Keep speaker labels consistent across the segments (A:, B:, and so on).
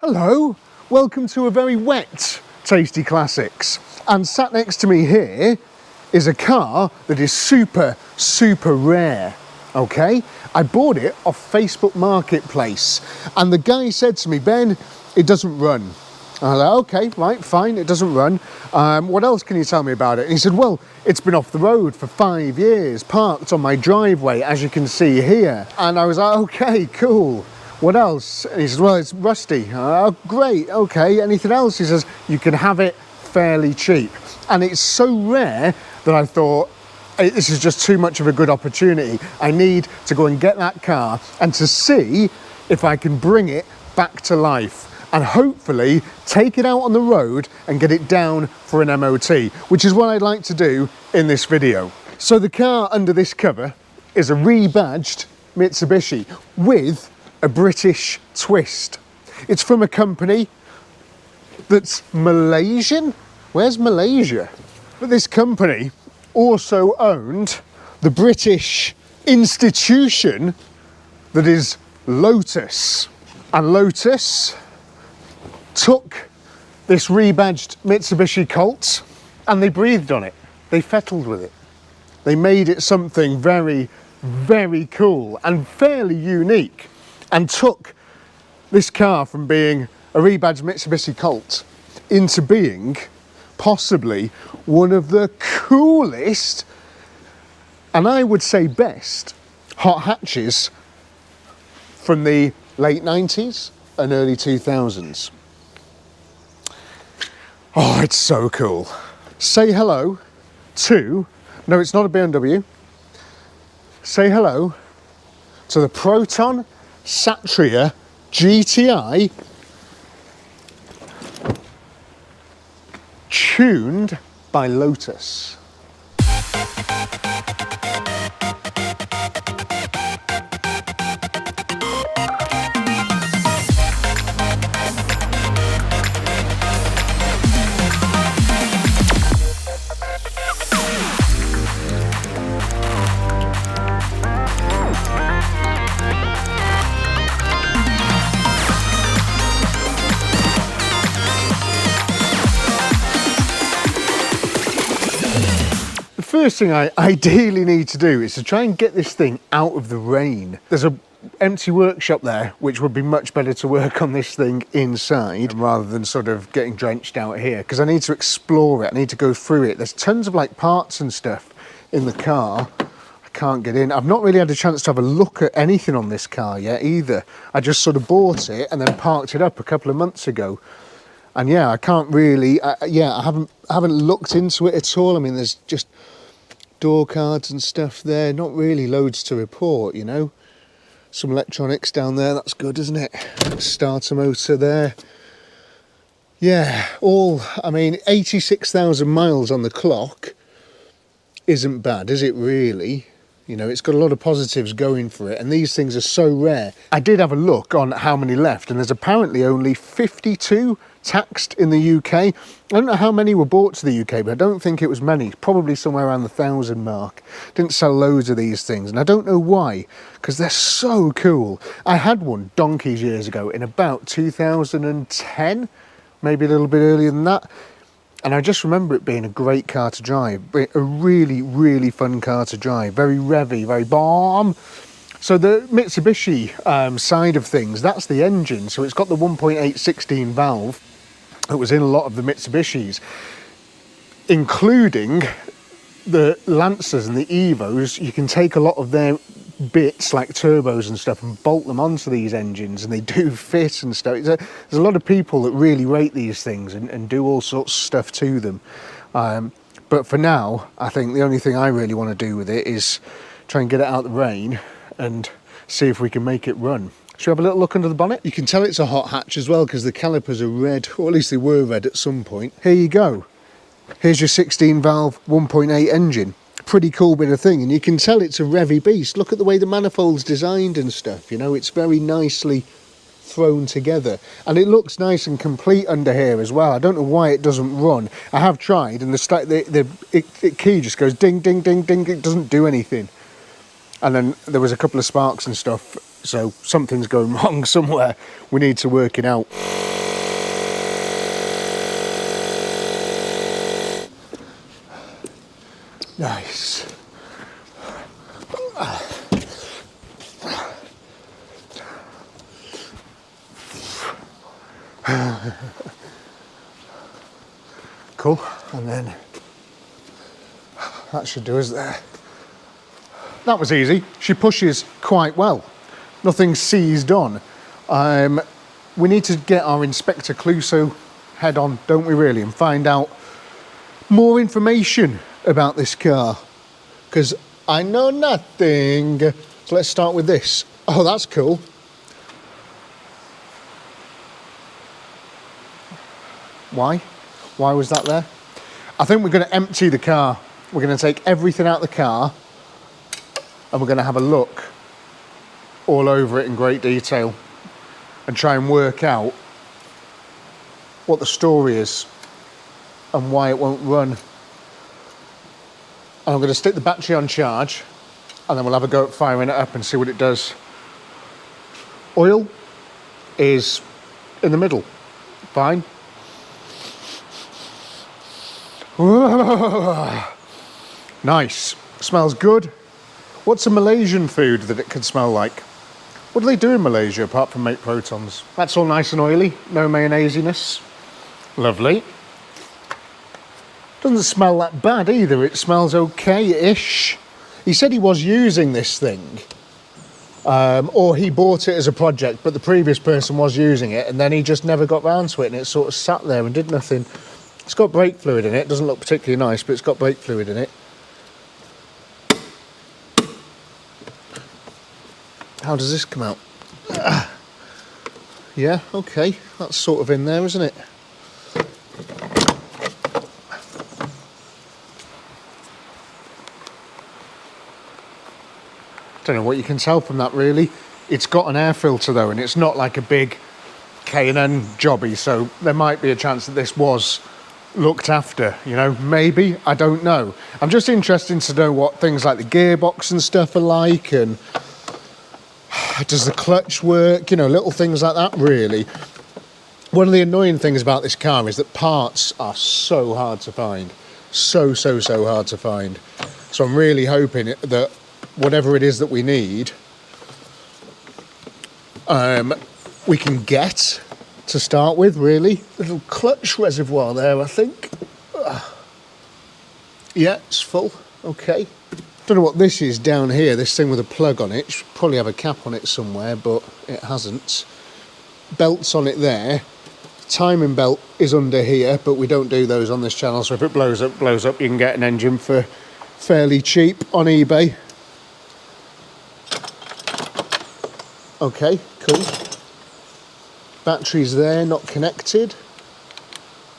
A: Hello, welcome to a very wet Tasty Classics. And sat next to me here is a car that is super rare, okay? I bought it off Facebook Marketplace and the guy said to me, Ben, it doesn't run. I was like, okay, right, fine, it doesn't run. What else can you tell me about it? And he said, well, it's been off the road for 5 years, parked on my driveway, as you can see here. And I was like, okay, cool. What else? And he says, well, it's rusty. Oh, great, okay. Anything else? He says, you can have it fairly cheap. And it's so rare that I thought, this is just too much of a good opportunity. I need to go and get that car and to see if I can bring it back to life and hopefully take it out on the road and get it down for an MOT, which is what I'd like to do in this video. So the car under this cover is a rebadged Mitsubishi with a British twist. It's from a company that's Malaysian. Where's Malaysia? But this company also owned the British institution that is LOTUS. And LOTUS took this rebadged Mitsubishi Colt and they breathed on it. They fettled with it. They made it something very cool and fairly unique, and took this car from being a rebadged Mitsubishi Colt into being possibly one of the coolest, and I would say best, hot hatches from the late 90s and early 2000s. Oh, it's so cool. Say hello to, no, it's not a BMW. Say hello to the Proton Satria GTI tuned by LOTUS. First thing I ideally need to do is to try and get this thing out of the rain. There's an empty workshop there, which would be much better to work on this thing inside rather than sort of getting drenched out here, because I need to explore it. I need to go through it. There's tons of like parts and stuff in the car. I can't get in. I've not really had a chance to have a look at anything on this car yet either. I just sort of bought it and then parked it up a couple of months ago. And yeah, I can't really, I haven't looked into it at all. I mean, there's just door cards and stuff there, not really loads to report, you know. Some electronics down there, that's good, isn't it? Starter motor there. Yeah, I mean, 86,000 miles on the clock isn't bad, is it really? You know, it's got a lot of positives going for it, and these things are so rare. I did have a look on how many left, and there's apparently only 52 taxed in the UK. I don't know how many were bought to the UK, but I don't think it was many. Probably somewhere around the 1,000 mark. Didn't sell loads of these things, and I don't know why, because they're so cool. I had one donkeys years ago in about 2010, maybe a little bit earlier than that. And I just remember it being a great car to drive, a really fun car to drive, very revvy, very bomb. So the Mitsubishi side of things, that's the engine. So it's got the 1.8 16 valve that was in a lot of the Mitsubishis, including the Lancers and the Evos. You can take a lot of their bits like turbos and stuff and bolt them onto these engines, and they do fit and stuff. There's a lot of people that really rate these things and do all sorts of stuff to them. But for now, I think the only thing I really want to do with it is try and get it out of the rain and see if we can make it run. Should we have a little look under the bonnet? You can tell it's a hot hatch as well because the calipers are red, or at least they were red at some point. Here you go. Here's your 16 valve 1.8 engine. Pretty cool bit of thing, and you can tell it's a revvy beast. Look at the way the manifold's designed and stuff, you know, it's very nicely thrown together, and it looks nice and complete under here as well. I don't know why it doesn't run. I have tried, and the key just goes ding ding ding ding. It doesn't do anything. And then there was a couple of sparks and stuff So something's going wrong somewhere. We need to work it out. Nice. Cool, and then that should do us there. That was easy. She pushes quite well. Nothing seized on. We need to get our Inspector Clouseau head on, don't we really, and find out more information about this car, because I know nothing. So let's start with this. Oh, that's cool. Why? Why was that there? I think we're going to empty the car. We're going to take everything out of the car and we're going to have a look all over it in great detail and try and work out what the story is and why it won't run. And I'm going to stick the battery on charge and then we'll have a go at firing it up and see what it does. Oil is in the middle. Fine. Nice. Smells good. What's a Malaysian food that it could smell like? What do they do in Malaysia apart from make protons? That's all nice and oily, no mayonnaisiness. Lovely. Doesn't smell that bad either, it smells okay-ish. He said he was using this thing, or he bought it as a project, but the previous person was using it and then he just never got round to it and it sort of sat there and did nothing. It's got brake fluid in it. It doesn't look particularly nice, but it's got brake fluid in it. How does this come out? Yeah, okay. That's sort of in there, isn't it? Don't know what you can tell from that, really. It's got an air filter, though, and it's not like a big K&N jobby, so there might be a chance that this was looked after, you know, maybe, I don't know. I'm just interested to know what things like the gearbox and stuff are like, and does the clutch work, you know, little things like that, really. One of the annoying things about this car is that parts are so hard to find. So hard to find. So I'm really hoping that whatever it is that we need, we can get to start with, really. Little clutch reservoir there, I think. Yeah, it's full. Okay. Don't know what this is down here, this thing with a plug on it. Should probably have a cap on it somewhere, but it hasn't. Belts on it there. Timing belt is under here, but we don't do those on this channel, so if it blows up, you can get an engine for fairly cheap on eBay. Okay, cool. Battery's there, not connected.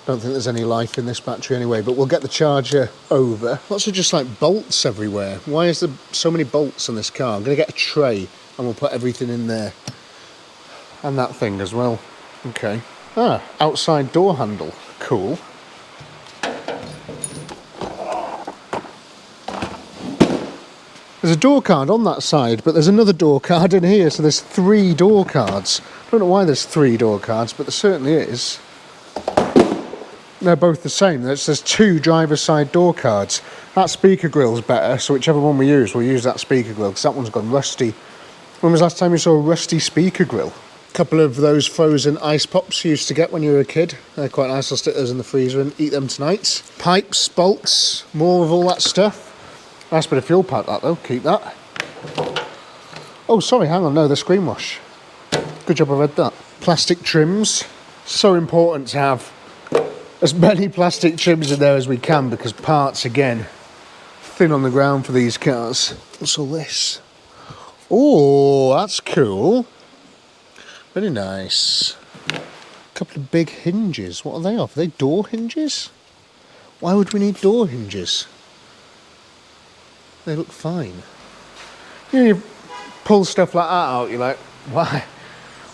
A: Don't think there's any life in this battery anyway, but we'll get the charger over. Lots of just like bolts everywhere. Why is there so many bolts on this car? I'm going to get a tray and we'll put everything in there. And that thing as well. Okay. Ah, outside door handle. Cool. There's a door card on that side, but there's another door card in here, so there's 3 door cards. I don't know why there's 3 door cards, but there certainly is. They're both the same. There's 2 driver's side door cards. That speaker grill's better, so whichever one we use, we'll use that speaker grill, because that one's gone rusty. When was the last time you saw a rusty speaker grill? A couple of those frozen ice pops you used to get when you were a kid. They're quite nice. I'll stick those in the freezer and eat them tonight. Pipes, bolts, more of all that stuff. Nice bit of fuel pack that though, keep that. Oh sorry, hang on, no, the screen wash. Good job I read that. Plastic trims. So important to have as many plastic trims in there as we can, because parts, again, thin on the ground for these cars. What's all this? Oh, that's cool. Very nice. A couple of big hinges. What are they off? Are they door hinges? Why would we need door hinges? They look fine. You know, you pull stuff like that out, you're like, why?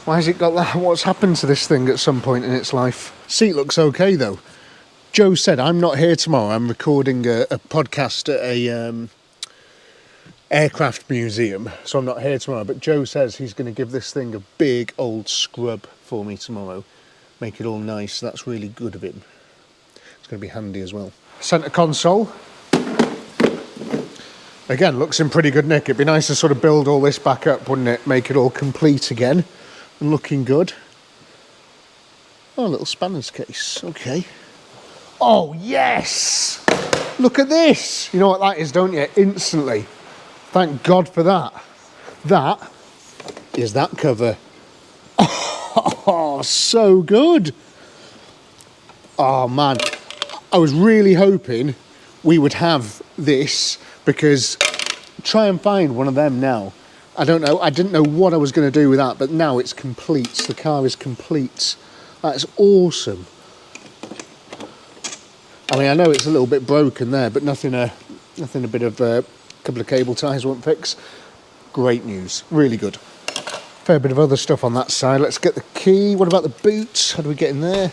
A: Why has it got that? What's happened to this thing at some point in its life? Seat looks okay though. Joe said, I'm not here tomorrow. I'm recording a podcast at aircraft museum, so I'm not here tomorrow, but Joe says he's going to give this thing a big old scrub for me tomorrow, make it all nice. That's really good of him. It's going to be handy as well. Centre console. Again, looks in pretty good nick. It'd be nice to sort of build all this back up, wouldn't it? Make it all complete again and looking good. Oh, a little spanners case. Okay. Oh, yes! Look at this! You know what that is, don't you? Instantly. Thank God for that. That is that cover. Oh, so good. Oh, man. I was really hoping we would have this, because try and find one of them now. I don't know. I didn't know what I was going to do with that, but now it's complete. The car is complete. That's awesome. I mean, I know it's a little bit broken there, but nothing a bit of a couple of cable ties won't fix. Great news. Really good. Fair bit of other stuff on that side. Let's get the key. What about the boots? How do we get in there?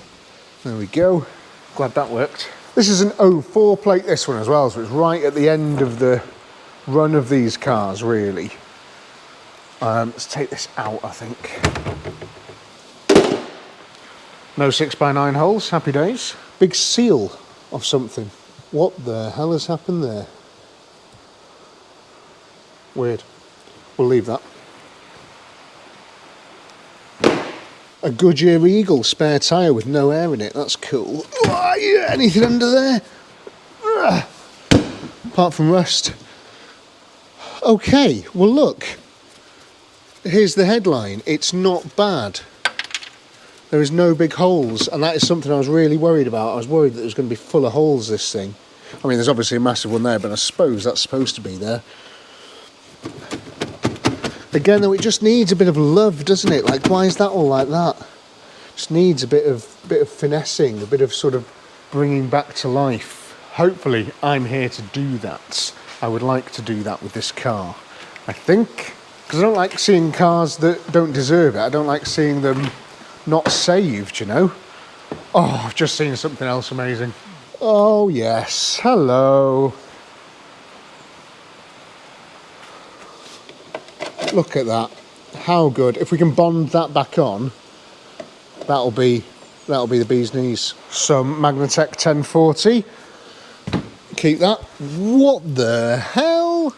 A: There we go. Glad that worked. This is an 04 plate, this one as well, so it's right at the end of the run of these cars, really. Let's take this out, I think. No 6x9 holes, happy days. Big seal of something. What the hell has happened there? Weird. We'll leave that. A Goodyear Eagle spare tyre with no air in it. That's cool. Oh, yeah, anything under there? Apart from rust. Okay, well look. Here's the headline. It's not bad. There is no big holes, and that is something I was really worried about. I was worried that it was going to be full of holes, this thing. I mean, there's obviously a massive one there, but I suppose that's supposed to be there. Again, though, it just needs a bit of love, doesn't it? Like, why is that all like that? Just needs a bit of finessing, a bit of sort of bringing back to life. Hopefully, I'm here to do that. I would like to do that with this car, I think. Because I don't like seeing cars that don't deserve it. I don't like seeing them not saved, you know? Oh, I've just seen something else amazing. Oh, yes. Hello. Look at that. How good. If we can bond that back on, that'll be the bee's knees. Some Magnatech 1040. Keep that. What the hell?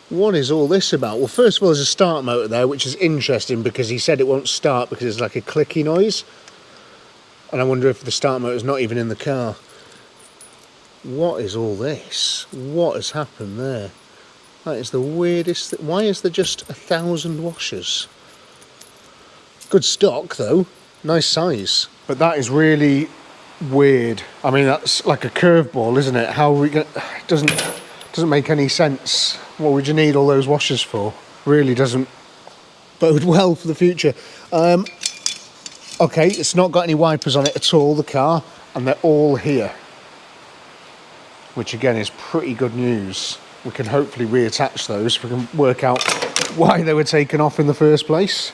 A: What is all this about? Well, first of all, there's a start motor there, which is interesting because he said it won't start because it's like a clicky noise. And I wonder if the start motor is not even in the car. What is all this? What has happened there? That is the weirdest thing. Why is there just 1,000 washers? Good stock, though. Nice size. But that is really weird. I mean, that's like a curveball, isn't it? How are we going? It doesn't make any sense. What would you need all those washers for? Really doesn't bode well for the future. Okay, it's not got any wipers on it at all, the car, and they're all here, which again is pretty good news. We can hopefully reattach those if we can work out why they were taken off in the first place.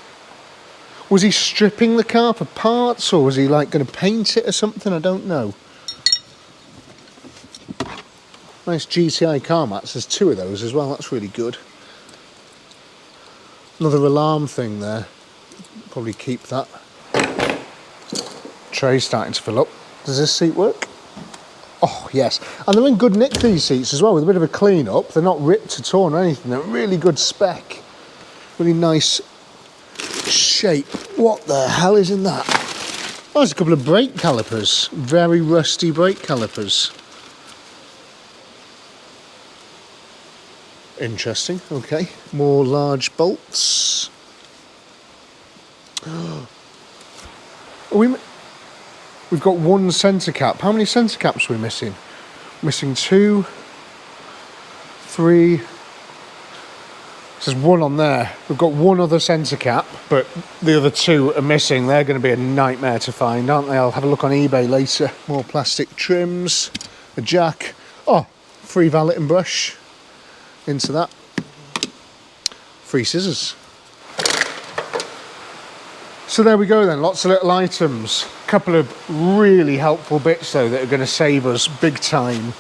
A: Was he stripping the car for parts, or was he like going to paint it or something? I don't know. Nice GTI car mats. There's 2 of those as well. That's really good. Another alarm thing there. Probably keep that. Tray's starting to fill up. Does this seat work? Oh, yes. And they're in good nick, these seats as well, with a bit of a clean up. They're not ripped at all or anything. They're really good spec. Really nice shape. What the hell is in that? Oh, there's a couple of brake calipers. Very rusty brake calipers. Interesting. Okay. More large bolts. We've got 1 centre cap. How many centre caps are we missing? Missing 2, 3. There's 1 on there. We've got 1 other centre cap, but the other 2 are missing. They're going to be a nightmare to find, aren't they? I'll have a look on eBay later. More plastic trims, a jack. Oh, free valet and brush. Into that. Free scissors. So there we go then, lots of little items. A couple of really helpful bits though that are going to save us big time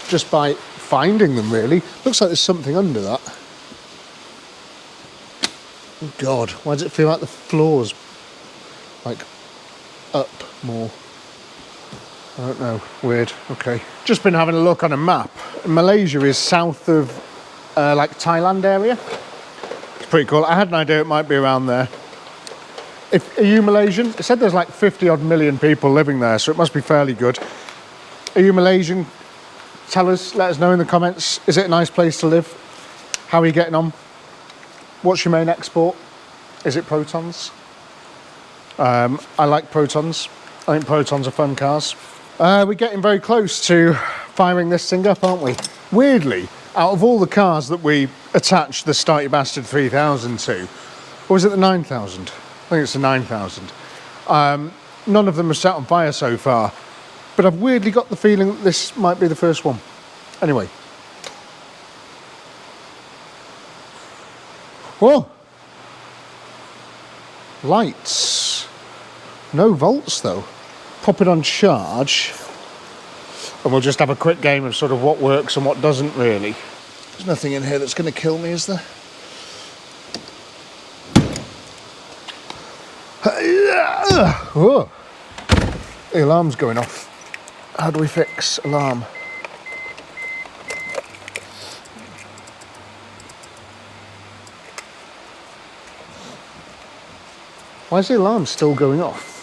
A: just by finding them, really. Looks like there's something under that. Oh God, why does it feel like the floor's like up more? I don't know, weird. Okay, just been having a look on a map. Malaysia is south of like Thailand area. It's pretty cool. I had an idea it might be around there. Are you Malaysian? It said there's like 50 odd million people living there, so it must be fairly good. Are you Malaysian? Tell us, let us know in the comments. Is it a nice place to live? How are you getting on? What's your main export? Is it Protons? I like Protons. I think Protons are fun cars. We're getting very close to firing this thing up, aren't we? Weirdly, out of all the cars that we attached the Start Your Bastard 3000 to, or was it the 9000? I think it's the 9000. None of them are set on fire so far, but I've weirdly got the feeling that this might be the first one. Anyway. Whoa! Lights. No volts though. Pop it on charge, and we'll just have a quick game of sort of what works and what doesn't really. There's nothing in here that's going to kill me, is there? Whoa. The alarm's going off. How do we fix alarm? Why is the alarm still going off?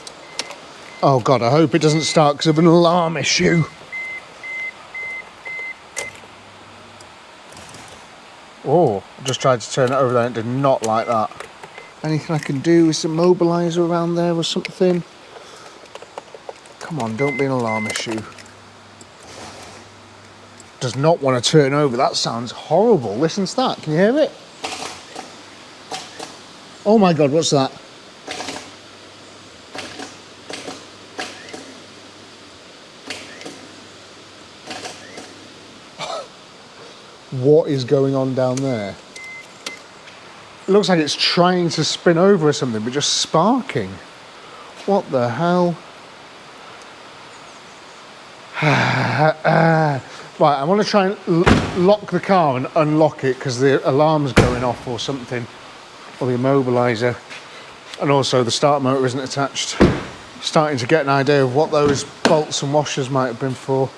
A: Oh God, I hope it doesn't start because of an alarm issue. Oh, I just tried to turn it over there and it did not like that. Anything I can do with some mobiliser around there or something? Come on, don't be an alarm issue. Does not want to turn over. That sounds horrible. Listen to that. Can you hear it? Oh my God, what's that? What is going on down there? It looks like it's trying to spin over or something, but just sparking. What the hell? Right, I want to try and lock the car and unlock it because the alarm's going off or something. Or the immobiliser. And also the start motor isn't attached. Starting to get an idea of what those bolts and washers might have been for.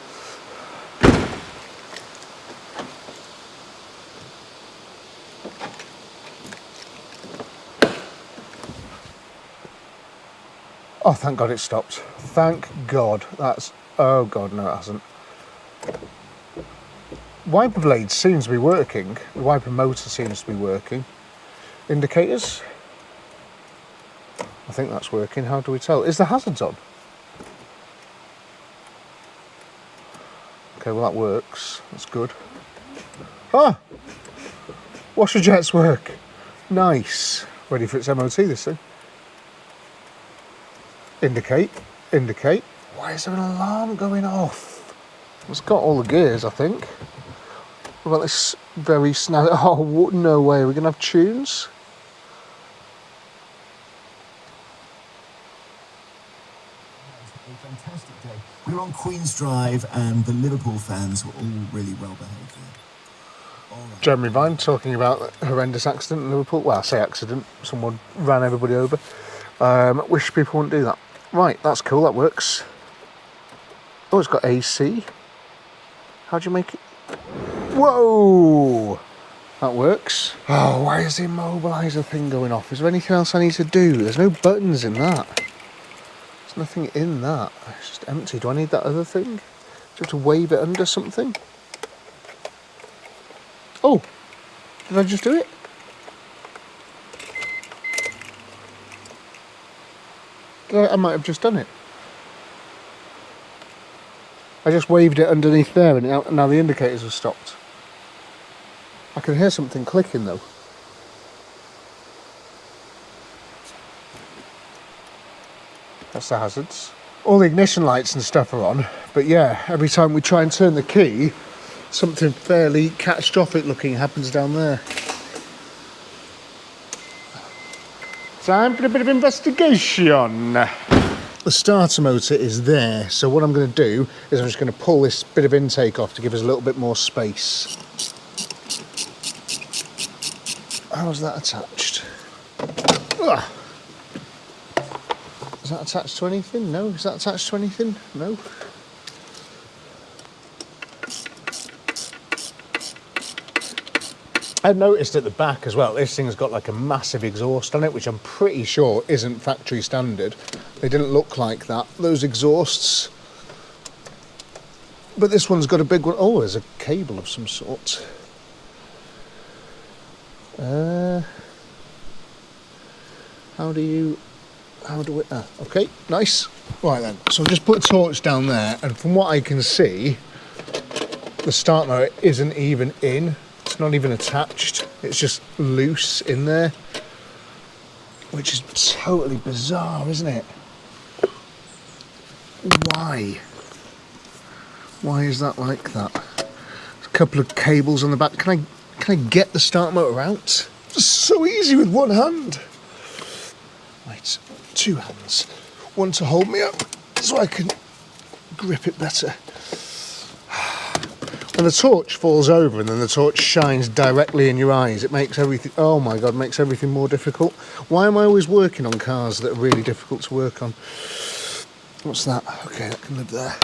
A: Oh, thank God it stopped. Thank God. That's... Oh God, no it hasn't. Wiper blade seems to be working. The wiper motor seems to be working. Indicators? I think that's working. How do we tell? Is the hazards on? Okay, well that works. That's good. Ah! Washer jets work. Nice. Ready for its MOT, this thing. Indicate. Indicate. Why is there an alarm going off? It's got all the gears, I think. What about this very snazzy... Oh, no way. Are we going to have tunes?
B: A fantastic day. We were on Queen's Drive and the Liverpool fans were all really well behaved there. Right.
A: Jeremy Vine talking about a horrendous accident in Liverpool. Well, I say accident. Someone ran everybody over. Wish people wouldn't do that. Right, that's cool. That works. Oh, it's got AC. How do you make it? Whoa! That works. Oh, why is the immobiliser thing going off? Is there anything else I need to do? There's no buttons in that. There's nothing in that. It's just empty. Do I need that other thing? Do you have to wave it under something? Oh! Did I just do it? I might have just done it. I just waved it underneath there and now the indicators have stopped. I can hear something clicking though. That's the hazards. All the ignition lights and stuff are on, but yeah, every time we try and turn the key, something fairly catastrophic looking happens down there. Time for a bit of investigation. the starter motor is there, so what I'm going to do is I'm just going to pull this bit of intake off to give us a little bit more space. How's that attached? Ugh. Is that attached to anything? No. Is that attached to anything? No. I've noticed at the back as well, this thing's got like a massive exhaust on it, which I'm pretty sure isn't factory standard. They didn't look like that, those exhausts. But this one's got a big one. Oh, there's a cable of some sort. How do we, okay, nice. Right then, so I've just put a torch down there, and from what I can see, the start motor isn't even in. It's not even attached. It's just loose in there, which is totally bizarre, isn't it? Why? Why is that like that? There's a couple of cables on the back. Can I get the start motor out? It's so easy with one hand. Right, two hands. One to hold me up so I can grip it better. When the torch falls over and then the torch shines directly in your eyes, it makes everything, oh my God, makes everything more difficult. Why am I always working on cars that are really difficult to work on? What's that? Okay, that can live there.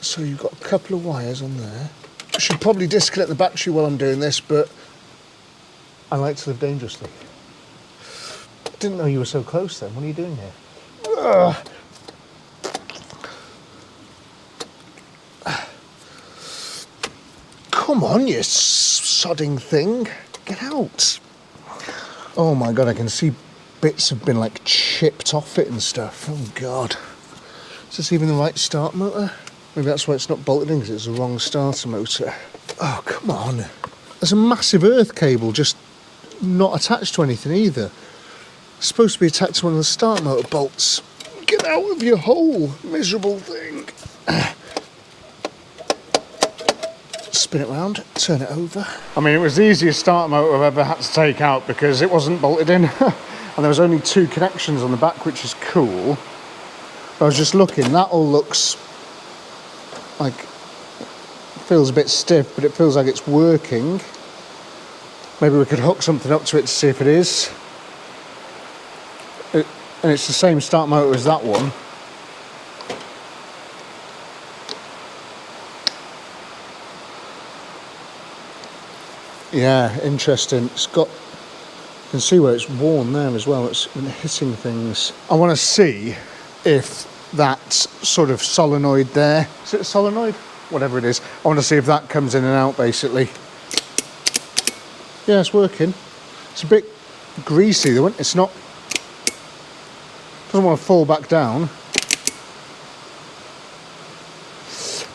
A: So you've got a couple of wires on there. I should probably disconnect the battery while I'm doing this, but I like to live dangerously. I didn't know you were so close then. What are you doing here? Ugh. Come on, you sodding thing. Get out. Oh my God, I can see bits have been like chipped off it and stuff. Oh God. Is this even the right start motor? Maybe that's why it's not bolted in, because it's the wrong starter motor. Oh, come on. There's a massive earth cable just not attached to anything either. It's supposed to be attached to one of the start motor bolts. Get out of your hole, miserable thing. Spin it round, turn it over. I mean, it was the easiest start motor I've ever had to take out because it wasn't bolted in. And there was only two connections on the back, which is cool. I was just looking, that all looks like, feels a bit stiff, but it feels like it's working. Maybe we could hook something up to it to see if it is. And it's the same start motor as that one. Yeah, interesting. It's got, you can see where it's worn there as well. It's been hitting things. I want to see if that sort of solenoid there, is it a solenoid? Whatever it is. I want to see if that comes in and out basically. Yeah, it's working. It's a bit greasy though. It's not, doesn't want to fall back down.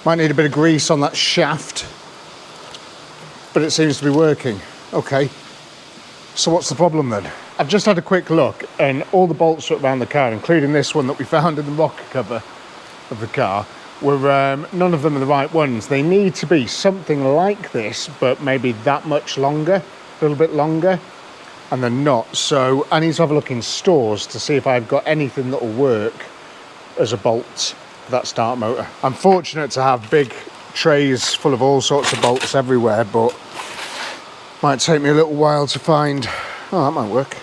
A: Might need a bit of grease on that shaft. But it seems to be working. Okay, so what's the problem then? I've just had a quick look and all the bolts around the car, including this one that we found in the rocker cover of the car, were none of them are the right ones. They need to be something like this, but maybe that much longer, a little bit longer, and they're not. So I need to have a look in stores to see if I've got anything that will work as a bolt for that start motor. I'm fortunate to have big trays full of all sorts of bolts everywhere, but might take me a little while to find. Oh, that might work.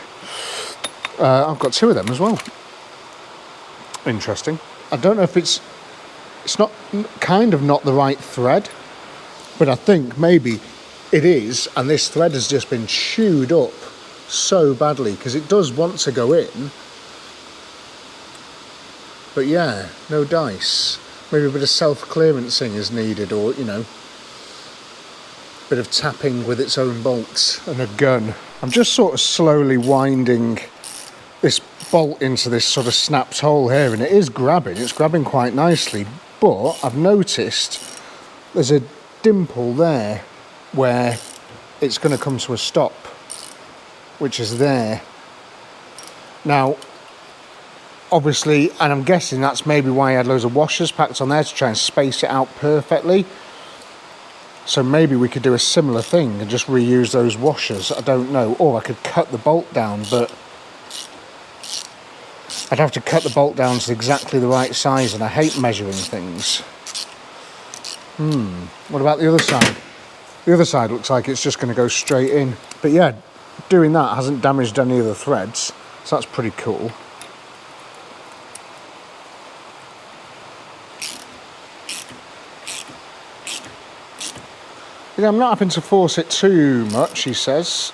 A: I've got two of them as well. Interesting. I don't know if it's not kind of not the right thread, but I think maybe it is, and this thread has just been chewed up so badly because it does want to go in, but yeah, no dice. Maybe a bit of self-clearancing is needed, or, you know, a bit of tapping with its own bolts and a gun. I'm just sort of slowly winding this bolt into this sort of snapped hole here, and it is grabbing. It's grabbing quite nicely, but I've noticed there's a dimple there where it's going to come to a stop, which is there. Now, obviously, and I'm guessing that's maybe why I had loads of washers packed on there to try and space it out perfectly. So maybe we could do a similar thing and just reuse those washers. I don't know. Or I could cut the bolt down, but I'd have to cut the bolt down to exactly the right size, and I hate measuring things. What about the other side? The other side looks like it's just going to go straight in. But yeah, doing that hasn't damaged any of the threads, so that's pretty cool. Yeah, I'm not having to force it too much, he says.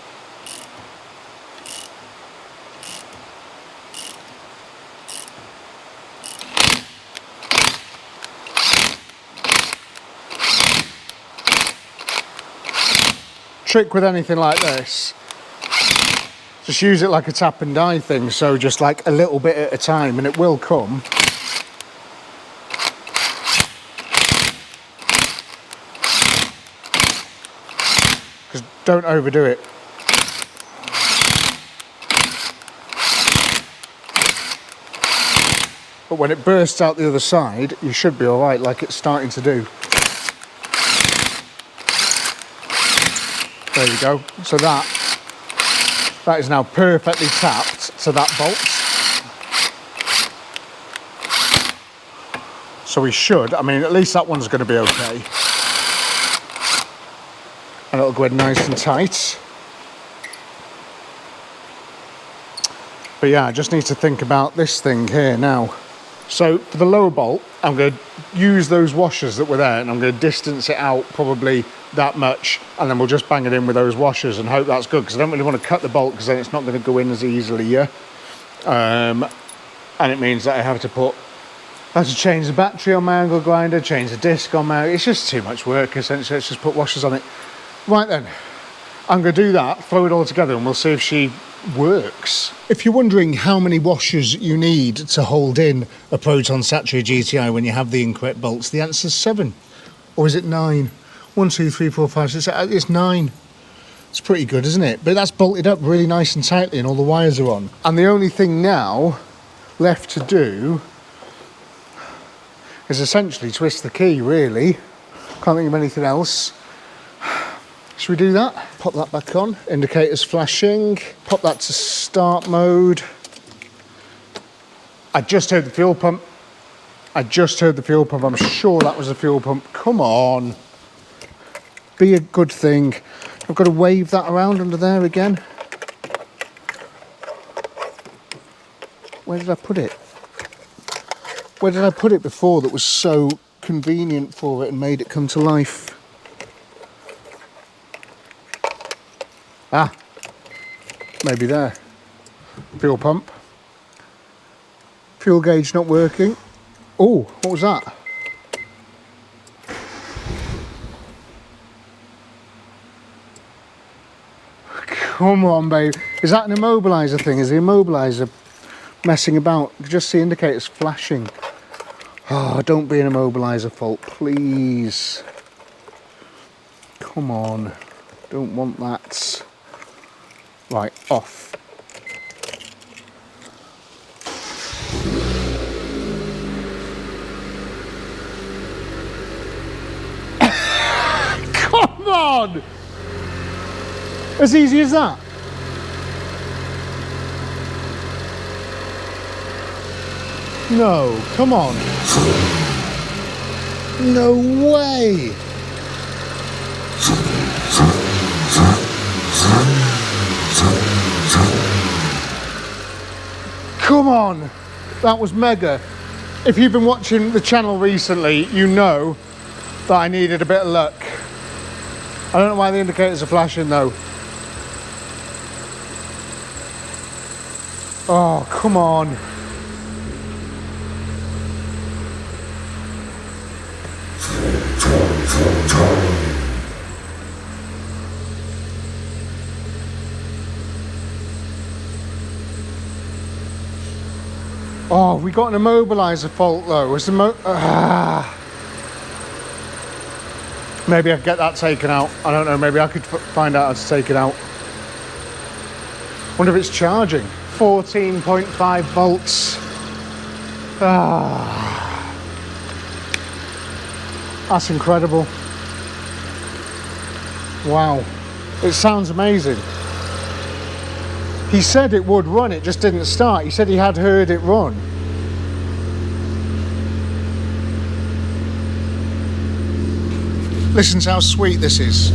A: Trick with anything like this, just use it like a tap and die thing, so just like a little bit at a time, and it will come. Because don't overdo it. But when it bursts out the other side, you should be alright, like it's starting to do. There you go. So that is now perfectly tapped to that bolt. So we should, I mean, at least that one's going to be okay. And it'll go in nice and tight. But yeah, I just need to think about this thing here now. So for the lower bolt, I'm going to use those washers that were there, and I'm going to distance it out probably that much, and then we'll just bang it in with those washers and hope that's good, because I don't really want to cut the bolt, because then it's not going to go in as easily, yeah. And it means that I have to change the battery on my angle grinder, change the disc on my, it's just too much work essentially. Let's just put washers on it. Right then, I'm going to do that, throw it all together, and we'll see if she works. If you're wondering how many washers you need to hold in a Proton Satria GTI when you have the incorrect bolts, the answer's 7. Or is it 9? 1, 2, 3, 4, 5, 6, 7, it's 9. It's pretty good, isn't it? But that's bolted up really nice and tightly, and all the wires are on. And the only thing now left to do is essentially twist the key, really. Can't think of anything else. Should we do that? Pop that back on. Indicators flashing. Pop that to start mode. I just heard the fuel pump. I'm sure that was a fuel pump. Come on. Be a good thing. I've got to wave that around under there again. Where did I put it? Where did I put it before that was so convenient for it and made it come to life? Ah, maybe there. Fuel pump. Fuel gauge not working. Oh, what was that? Come on, babe. Is that an immobiliser thing? Is the immobiliser messing about? You can just see indicators flashing. Oh, don't be an immobiliser fault, please. Come on. Don't want that. Right, off. Come on! As easy as that. No, come on. No way! Come on! That was mega. If you've been watching the channel recently, you know that I needed a bit of luck. I don't know why the indicators are flashing though. Oh, come on. Oh, we got an immobiliser fault though. Was the maybe I could get that taken out. I don't know, maybe I could find out how to take it out. Wonder if it's charging. 14.5 volts. That's incredible. Wow. It sounds amazing. He said it would run, it just didn't start. He said he had heard it run. Listen to how sweet this is.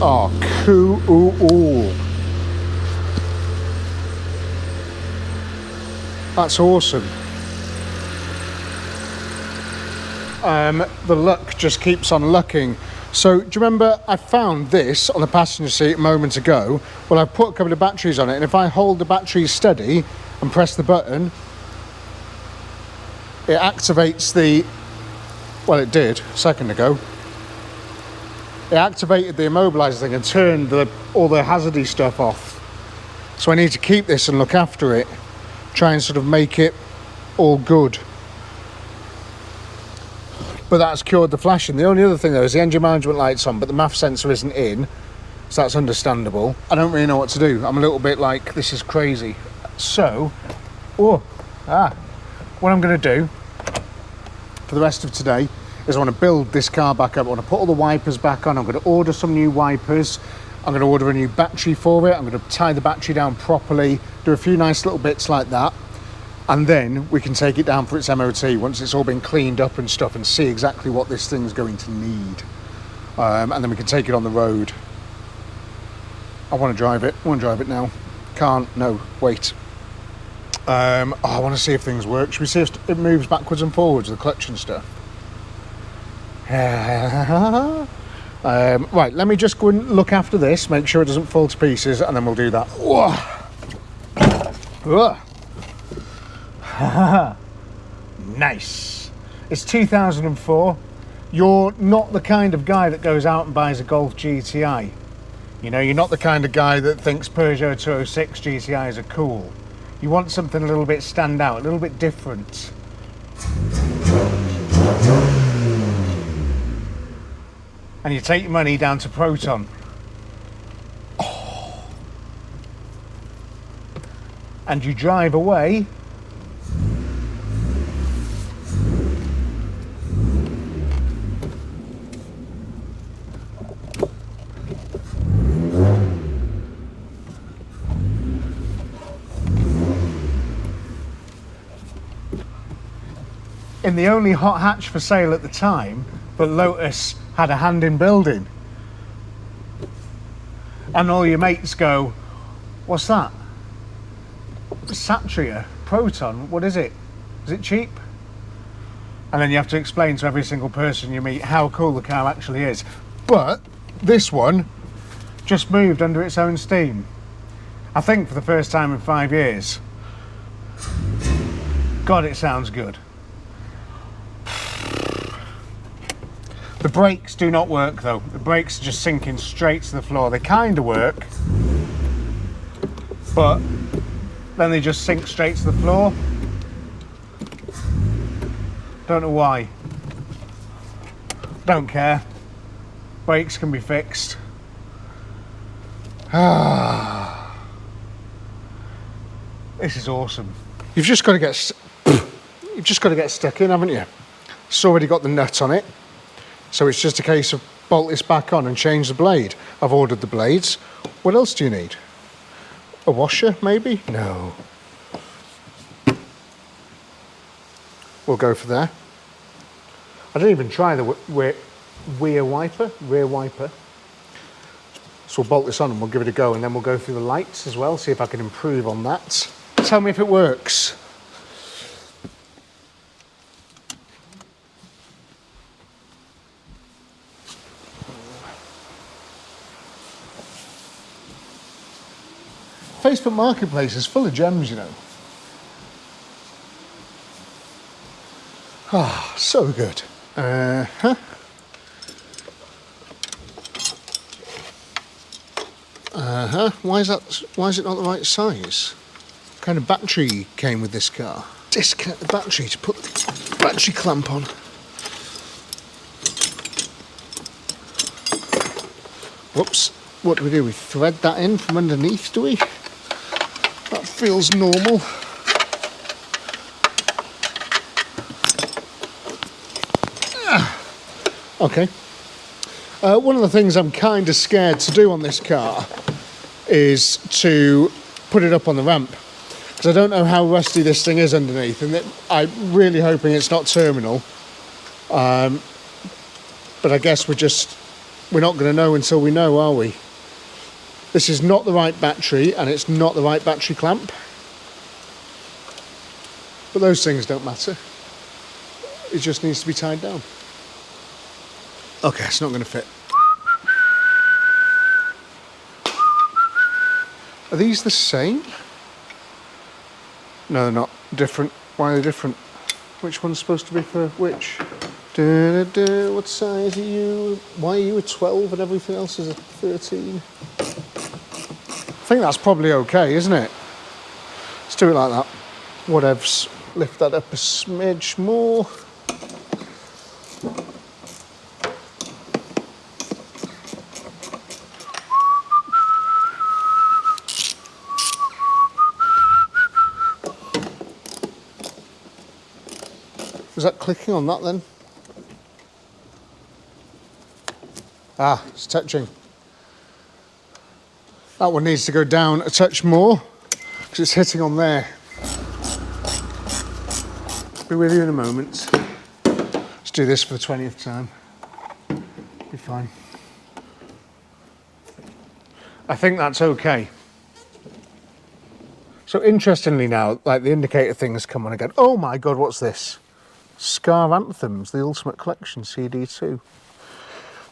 A: Oh, cool. That's awesome. The luck just keeps on lucking. So, do you remember I found this on the passenger seat a moment ago? Well, I've put a couple of batteries on it, and if I hold the batteries steady and press the button, it activates the, well, it did a second ago. It activated the immobiliser thing and turned all the hazardy stuff off. So I need to keep this and look after it, try and sort of make it all good. But that's cured the flashing. The only other thing though is the engine management light's on, but the MAF sensor isn't in, so that's understandable. I don't really know what to do. I'm a little bit like, this is crazy. So, what I'm going to do for the rest of today is I want to build this car back up. I want to put all the wipers back on. I'm going to order some new wipers. I'm going to order a new battery for it. I'm going to tie the battery down properly, do a few nice little bits like that. And then we can take it down for its MOT once it's all been cleaned up and stuff, and see exactly what this thing's going to need. And then we can take it on the road. I want to drive it. I want to drive it now. Can't. No. Wait. I want to see if things work. Should we see if it moves backwards and forwards, the clutch and stuff? Right, let me just go and look after this, make sure it doesn't fall to pieces, and then we'll do that. Nice. It's 2004. You're not the kind of guy that goes out and buys a Golf GTI. You know, you're not the kind of guy that thinks Peugeot 206 GTIs are cool. You want something a little bit stand out, a little bit different. And you take your money down to Proton. Oh. And you drive away. In the only hot hatch for sale at the time that Lotus had a hand in building. And all your mates go, what's that? Satria, Proton, what is it? Is it cheap? And then you have to explain to every single person you meet how cool the car actually is. But this one just moved under its own steam. I think for the first time in 5 years. God, it sounds good. The brakes do not work though. The brakes are just sinking straight to the floor. They kind of work, but then they just sink straight to the floor. Don't know why. Don't care. Brakes can be fixed. This is awesome. You've just got to get stuck in, haven't you? It's already got the nut on it. So it's just a case of bolt this back on and change the blade. I've ordered the blades. What else do you need? A washer, maybe? No. We'll go for there. I didn't even try the rear wiper. So we'll bolt this on and we'll give it a go, and then we'll go through the lights as well, see if I can improve on that. Tell me if it works. Facebook Marketplace is full of gems, you know. Ah, so good. Why is it not the right size? What kind of battery came with this car? Disconnect the battery to put the battery clamp on. Whoops. What do? We thread that in from underneath, do we? That feels normal. Okay. One of the things I'm kind of scared to do on this car is to put it up on the ramp, because I don't know how rusty this thing is underneath, and I'm really hoping it's not terminal. But I guess we're not going to know until we know, are we? This is not the right battery, and it's not the right battery clamp. But those things don't matter. It just needs to be tied down. Okay, it's not going to fit. Are these the same? No, they're not. Different. Why are they different? Which one's supposed to be for which? What size are you? Why are you a 12 and everything else is a 13? I think that's probably okay, isn't it? Let's do it like that. Whatevs. Lift that up a smidge more. Was that clicking on that then? Ah, it's touching. That one needs to go down a touch more because it's hitting on there. Be with you in a moment. Let's do this for the 20th time. Be fine. I think that's okay. So interestingly now, like the indicator things come on again. Oh my God, what's this? Scar Anthems, the Ultimate Collection, CD2.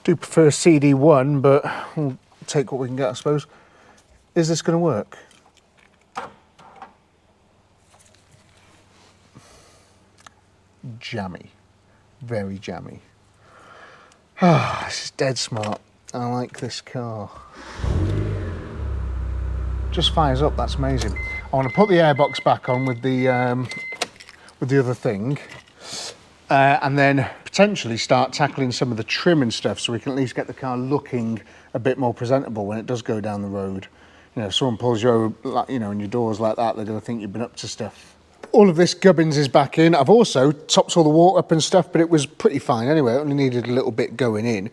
A: Do prefer CD1, but we'll take what we can get, I suppose. Is this going to work? Jammy. Very jammy. Ah, this is dead smart. I like this car. Just fires up, that's amazing. I want to put the airbox back on with the other thing. And then potentially start tackling some of the trim and stuff so we can at least get the car looking a bit more presentable when it does go down the road. You know, if someone pulls you over, you know, and your door's like that, they're going to think you've been up to stuff. All of this gubbins is back in. I've also topped all the water up and stuff, but it was pretty fine anyway. It only needed a little bit going in.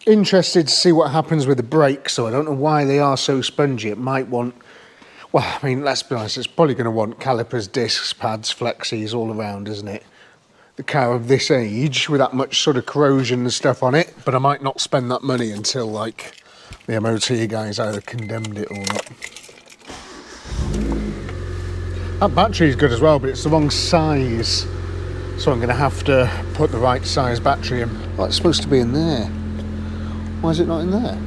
A: Interested to see what happens with the brakes, so I don't know why they are so spongy. It might want, well, I mean, let's be honest, it's probably going to want calipers, discs, pads, flexies all around, isn't it? The car of this age with that much sort of corrosion and stuff on it, but I might not spend that money until like the MOT guys either condemned it or not. That battery is good as well, but it's the wrong size, so I'm going to have to put the right size battery in. Oh, it's supposed to be in there. Why is it not in there?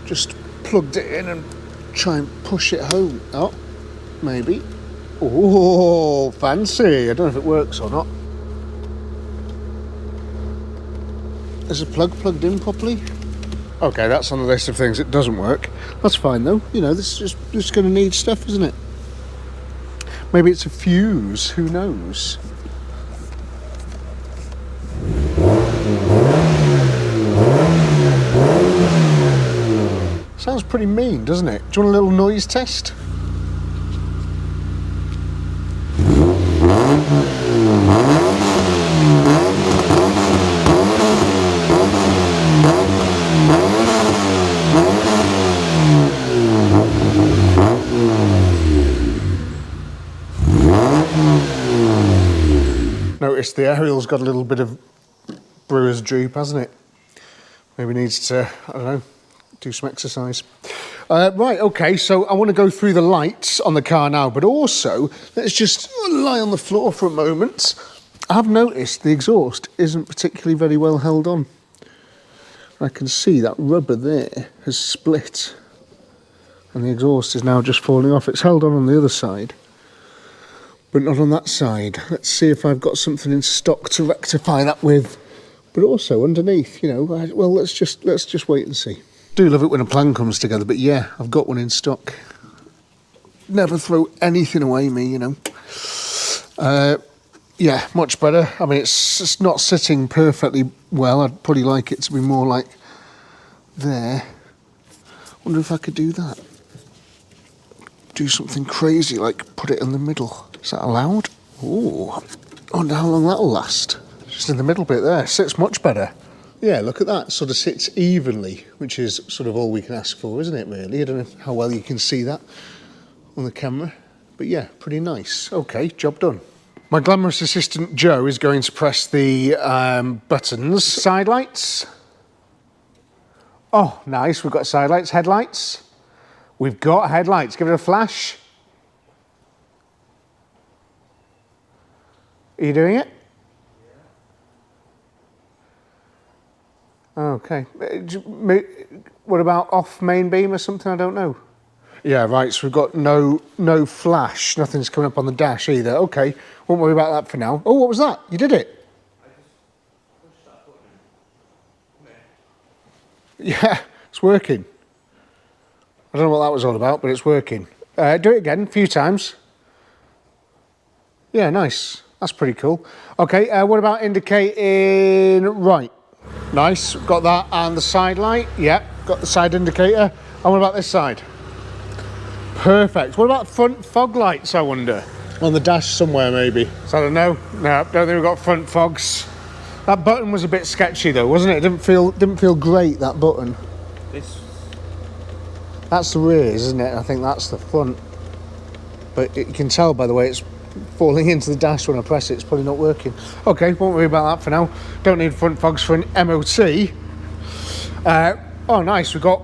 A: Just plugged it in and try and push it home. Oh, maybe. Oh, fancy. I don't know if it works or not. Is the plug plugged in properly? Okay, that's on the list of things that doesn't work. That's fine though. You know, this is just going to need stuff, isn't it? Maybe it's a fuse. Who knows? Sounds pretty mean, doesn't it? Do you want a little noise test? Notice the aerial's got a little bit of brewer's droop, hasn't it? Maybe needs to, I don't know, do some exercise. Right, okay, so I want to go through the lights on the car now, but also, let's just lie on the floor for a moment. I've noticed the exhaust isn't particularly very well held on. I can see that rubber there has split, and the exhaust is now just falling off. It's held on the other side, but not on that side. Let's see if I've got something in stock to rectify that with. But also underneath, you know, well, let's just wait and see. Do love it when a plan comes together, but yeah, I've got one in stock. Never throw anything away, me, you know. Yeah, much better. I mean, it's just not sitting perfectly well. I'd probably like it to be more like there. Wonder if I could do that. Do something crazy, like put it in the middle. Is that allowed? Ooh, I wonder how long that'll last. Just in the middle bit there. Sits much better. Yeah, look at that, sort of sits evenly, which is sort of all we can ask for, isn't it, really? I don't know how well you can see that on the camera, but yeah, pretty nice. Okay, job done. My glamorous assistant Joe is going to press the buttons. Side lights. Oh, nice, we've got side lights. Headlights. We've got headlights. Give it a flash. Are you doing it? Okay. What about off main beam or something? I don't know. Yeah, right, so we've got no flash. Nothing's coming up on the dash either. Okay, won't worry about that for now. Oh, what was that? You did it? Yeah, it's working. I don't know what that was all about, but it's working. Do it again, a few times. Yeah, nice. That's pretty cool. Okay, what about indicating right? Nice, got that. And the side light, yeah, got the side indicator. And what about this side? Perfect. What about front fog lights, I wonder? On the dash somewhere, maybe. So I don't know. No, don't think we've got front fogs. That button was a bit sketchy though, wasn't it? It didn't feel great, that button. That's the rear, isn't it? I think that's the front. But you can tell by the way it's falling into the dash when I press it, it's probably not working. Okay, won't worry about that for now. Don't need front fogs for an MOT. Oh nice, we've got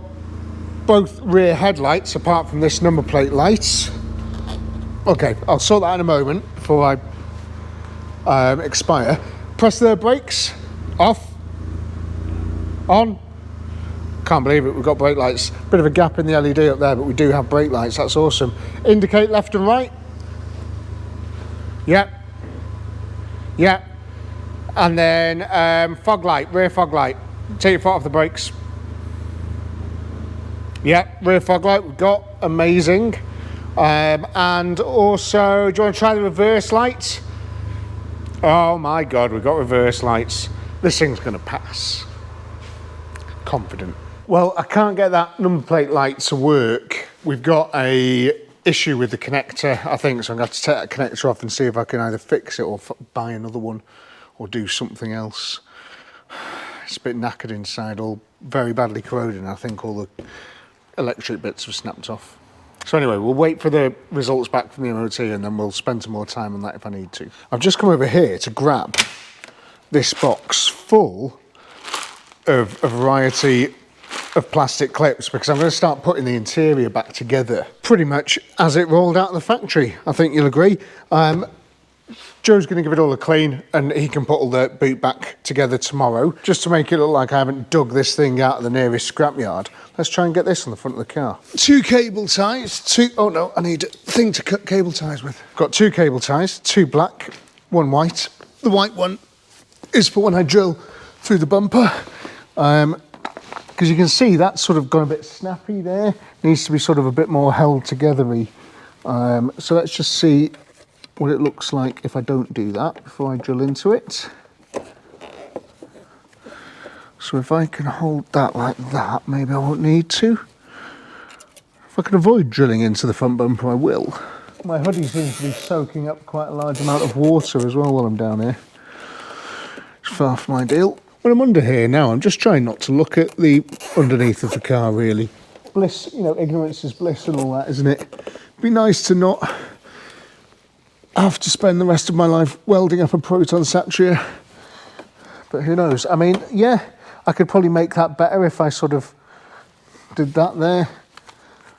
A: both rear headlights apart from this number plate lights. Okay, I'll sort that in a moment before I expire. Press the brakes. Off. On. Can't believe it, we've got brake lights. Bit of a gap in the LED up there, but we do have brake lights, that's awesome. Indicate left and right. Yep. Yep. And then fog light, rear fog light. Take your foot off the brakes. Yep, rear fog light we've got, amazing. And also, do you want to try the reverse light? Oh my God, we've got reverse lights. This thing's gonna pass. Confident. Well, I can't get that number plate light to work. We've got a issue with the connector, I think, so I'm gonna have to take that connector off and see if I can either fix it or buy another one or do something else. It's a bit knackered inside, all very badly corroded, and I think all the electric bits have snapped off. So anyway, we'll wait for the results back from the MOT and then we'll spend some more time on that if I need to. I've just come over here to grab this box full of a variety of plastic clips because I'm going to start putting the interior back together pretty much as it rolled out of the factory. I think you'll agree. Joe's going to give it all a clean and he can put all the boot back together tomorrow just to make it look like I haven't dug this thing out of the nearest scrapyard. Let's try and get this on the front of the car. Two cable ties, oh no, I need a thing to cut cable ties with. Got two cable ties, two black, one white. The white one is for when I drill through the bumper. Because you can see that's sort of gone a bit snappy there. Needs to be sort of a bit more held together-y. So let's just see what it looks like if I don't do that before I drill into it. So if I can hold that like that, maybe I won't need to. If I can avoid drilling into the front bumper, I will. My hoodie seems to be soaking up quite a large amount of water as well while I'm down here. It's far from ideal. When I'm under here now, I'm just trying not to look at the underneath of the car, really. Bliss, you know, ignorance is bliss and all that, isn't it? It'd be nice to not have to spend the rest of my life welding up a proton satria. But who knows? I mean, yeah, I could probably make that better if I sort of did that there.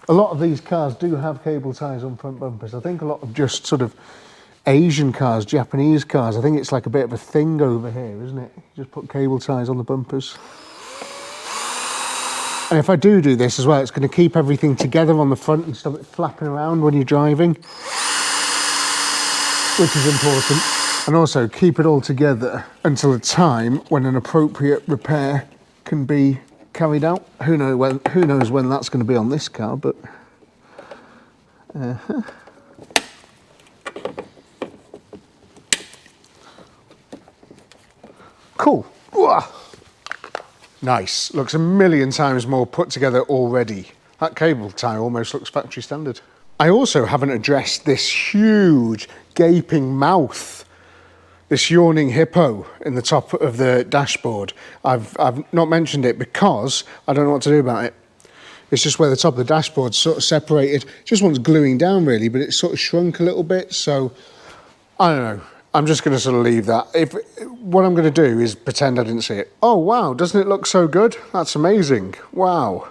A: A lot of these cars do have cable ties on front bumpers. I think a lot of just sort of Asian cars, Japanese cars, I think it's like a bit of a thing over here, isn't it? You just put cable ties on the bumpers. And if I do this as well, it's going to keep everything together on the front and stop it flapping around when you're driving, which is important. And also keep it all together until a time when an appropriate repair can be carried out. Who knows when that's going to be on this car, but cool. Nice. Looks a million times more put together already. That cable tie almost looks factory standard. I also haven't addressed this huge gaping mouth this yawning hippo in the top of the dashboard. I've not mentioned it because I don't know what to do about it. It's just where the top of the dashboard's sort of separated. Just wants gluing down really, but it's sort of shrunk a little bit. So I don't know. I'm just going to sort of leave that. What I'm going to do is pretend I didn't see it. Oh wow, doesn't it look so good? That's amazing. Wow.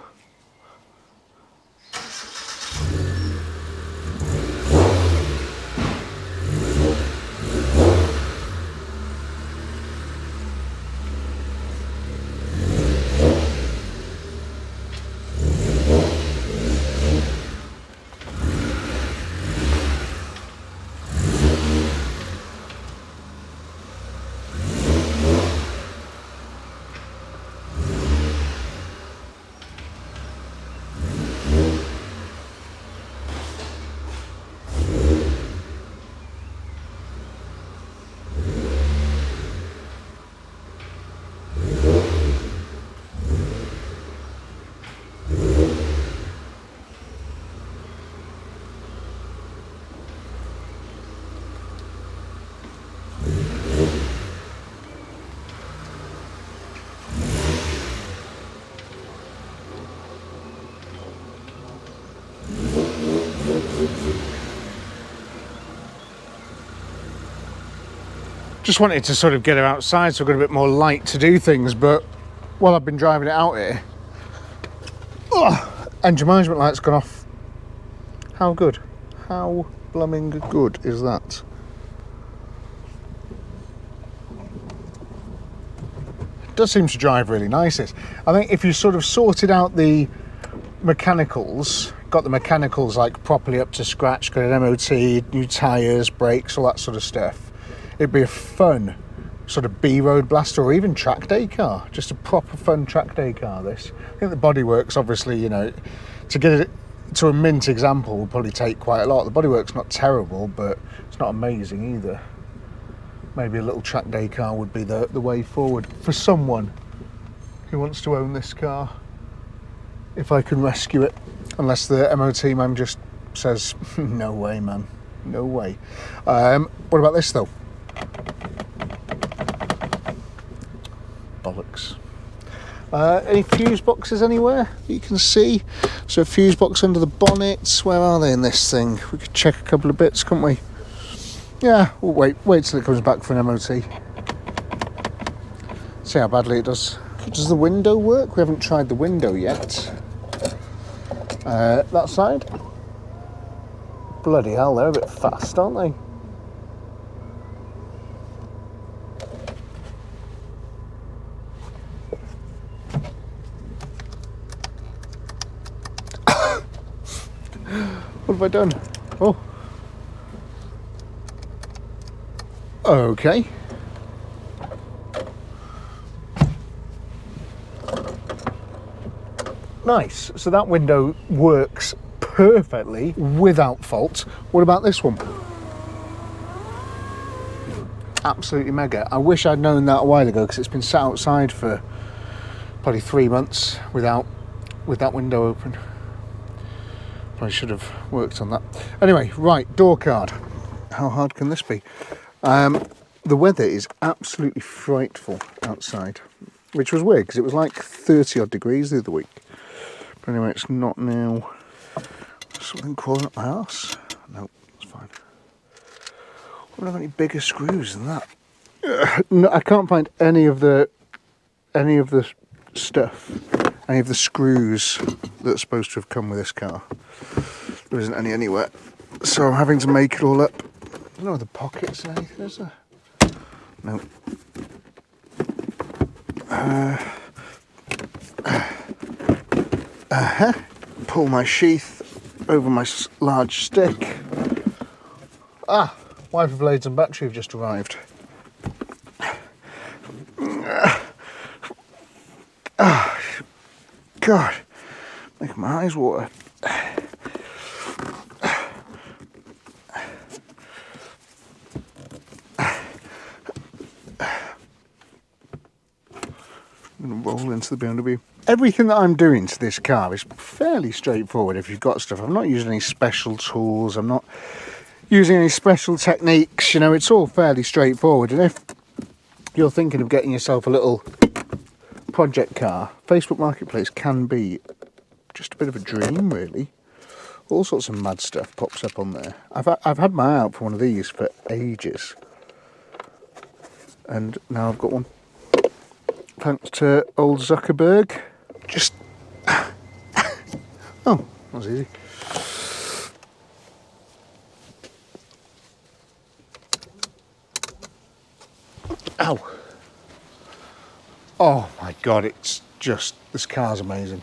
A: Just wanted to sort of get her outside so I've got a bit more light to do things, but while I've been driving it out here, engine management light's gone off. How good? How blooming good is that? It does seem to drive really nice. I think if you sort of sorted out the mechanicals, got the mechanicals like properly up to scratch, got an MOT, new tyres, brakes, all that sort of stuff, it'd be a fun sort of B-road blaster or even track day car. Just a proper fun track day car, this. I think the bodywork's obviously, you know, to get it to a mint example will probably take quite a lot. The bodywork's not terrible, but it's not amazing either. Maybe a little track day car would be the way forward for someone who wants to own this car, if I can rescue it. Unless the MOT man just says, no way, man, no way. What about this though? Bollocks. Any fuse boxes anywhere you can see? So a fuse box under the bonnet. Where are they in this thing? We could check a couple of bits, couldn't we? Yeah, we'll wait till it comes back for an MOT. See how badly it does. Does the window work? We haven't tried the window yet. That side. Bloody hell, they're a bit fast, aren't they? What have I done? Oh. Okay. Nice. So that window works perfectly without fault. What about this one? Absolutely mega. I wish I'd known that a while ago because it's been sat outside for probably 3 months with that window open. Probably should have worked on that. Anyway, right, door card. How hard can this be? The weather is absolutely frightful outside, which was weird because it was like 30 odd degrees the other week. But anyway, it's not now. Something crawling up my arse? No, it's fine. I don't have any bigger screws than that. No, I can't find any of the stuff, any of the screws that's supposed to have come with this car. There isn't any anywhere, so I'm having to make it all up. I don't know the pockets or anything, is there? No. Pull my sheath over my large stick. Wiper blades and battery have just arrived. God, making my eyes water. I'm going to roll into the BMW. Everything that I'm doing to this car is fairly straightforward if you've got stuff. I'm not using any special tools. I'm not, using any special techniques. You know, it's all fairly straightforward. And if you're thinking of getting yourself a little project car, Facebook Marketplace can be just a bit of a dream, really. All sorts of mad stuff pops up on there. I've had my eye out for one of these for ages, and now I've got one. Thanks to old Zuckerberg. Just oh, that was easy. Ow. Oh my god, it's just, this car's amazing.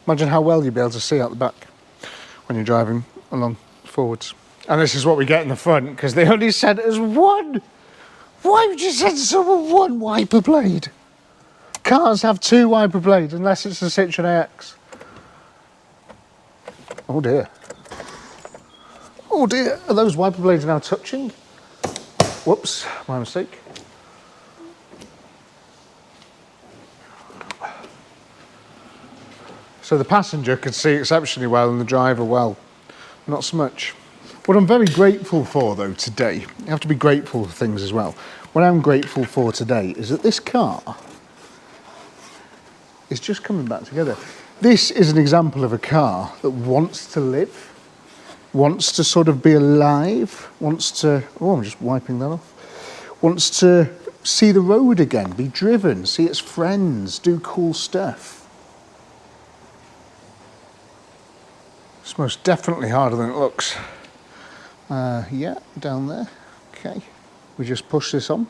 A: Imagine how well you'd be able to see out the back when you're driving along forwards. And this is what we get in the front, because they only sent us one. Why would you send someone one wiper blade? Cars have two wiper blades unless it's a Citroen AX. Oh dear. Oh dear, are those wiper blades now touching? Whoops, my mistake. So the passenger could see exceptionally well and the driver, well, not so much. What I'm very grateful for though today, you have to be grateful for things as well. What I'm grateful for today is that this car is just coming back together. This is an example of a car that wants to live, wants to sort of be alive, wants to, oh, I'm just wiping that off, wants to see the road again, be driven, see its friends, do cool stuff. It's most definitely harder than it looks. Yeah, down there. Okay, we just push this on.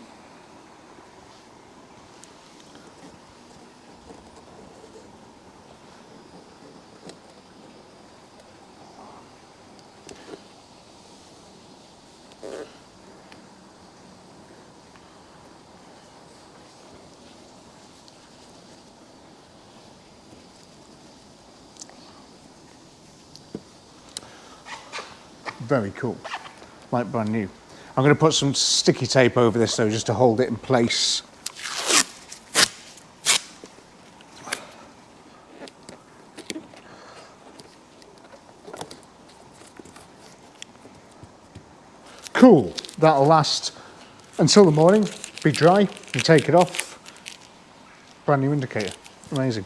A: Very cool, like brand new. I'm going to put some sticky tape over this though, just to hold it in place. Cool, that'll last until the morning, be dry, you take it off. Brand new indicator, amazing.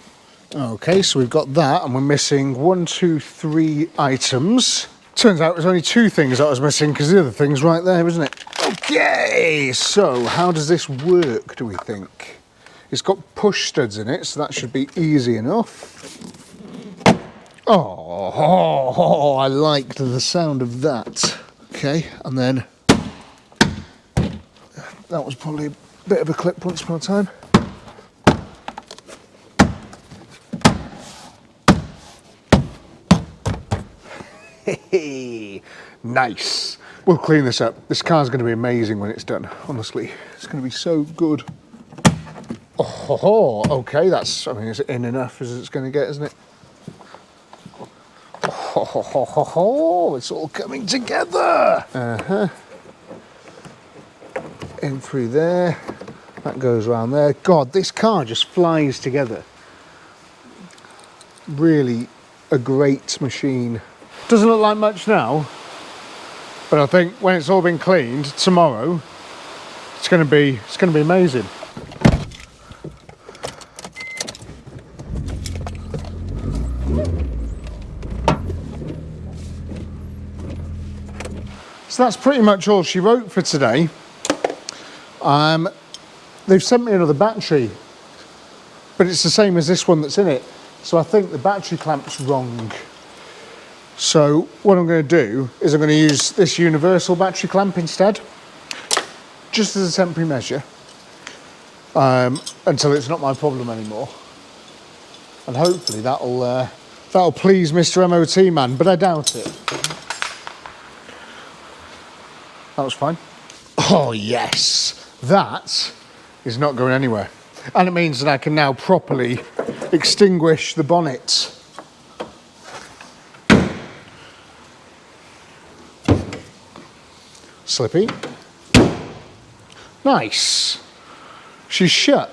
A: Okay, so we've got that and we're missing 1, 2, 3 items. Turns out there's only 2 things that I was missing because the other thing's right there, isn't it? Okay, so how does this work, do we think? It's got push studs in it, so that should be easy enough. Oh, I liked the sound of that. Okay, and then that was probably a bit of a clip once upon a time. Nice. We'll clean this up. This car's going to be amazing when it's done, honestly. It's going to be so good. Oh, okay, that's, I mean, it's in enough as it's going to get, isn't it? Oh, it's all coming together. In through there. That goes around there. God, this car just flies together. Really a great machine. Doesn't look like much now, but I think when it's all been cleaned tomorrow, it's going to be amazing. So that's pretty much all she wrote for today. They've sent me another battery, but it's the same as this one that's in it. So I think the battery clamp's wrong. So what I'm going to do is I'm going to use this universal battery clamp instead, just as a temporary measure, until it's not my problem anymore. And hopefully that'll please Mr. MOT man, but I doubt it. That was fine. Oh yes, that is not going anywhere. And it means that I can now properly extinguish the bonnet. Slippy. Nice. She's shut.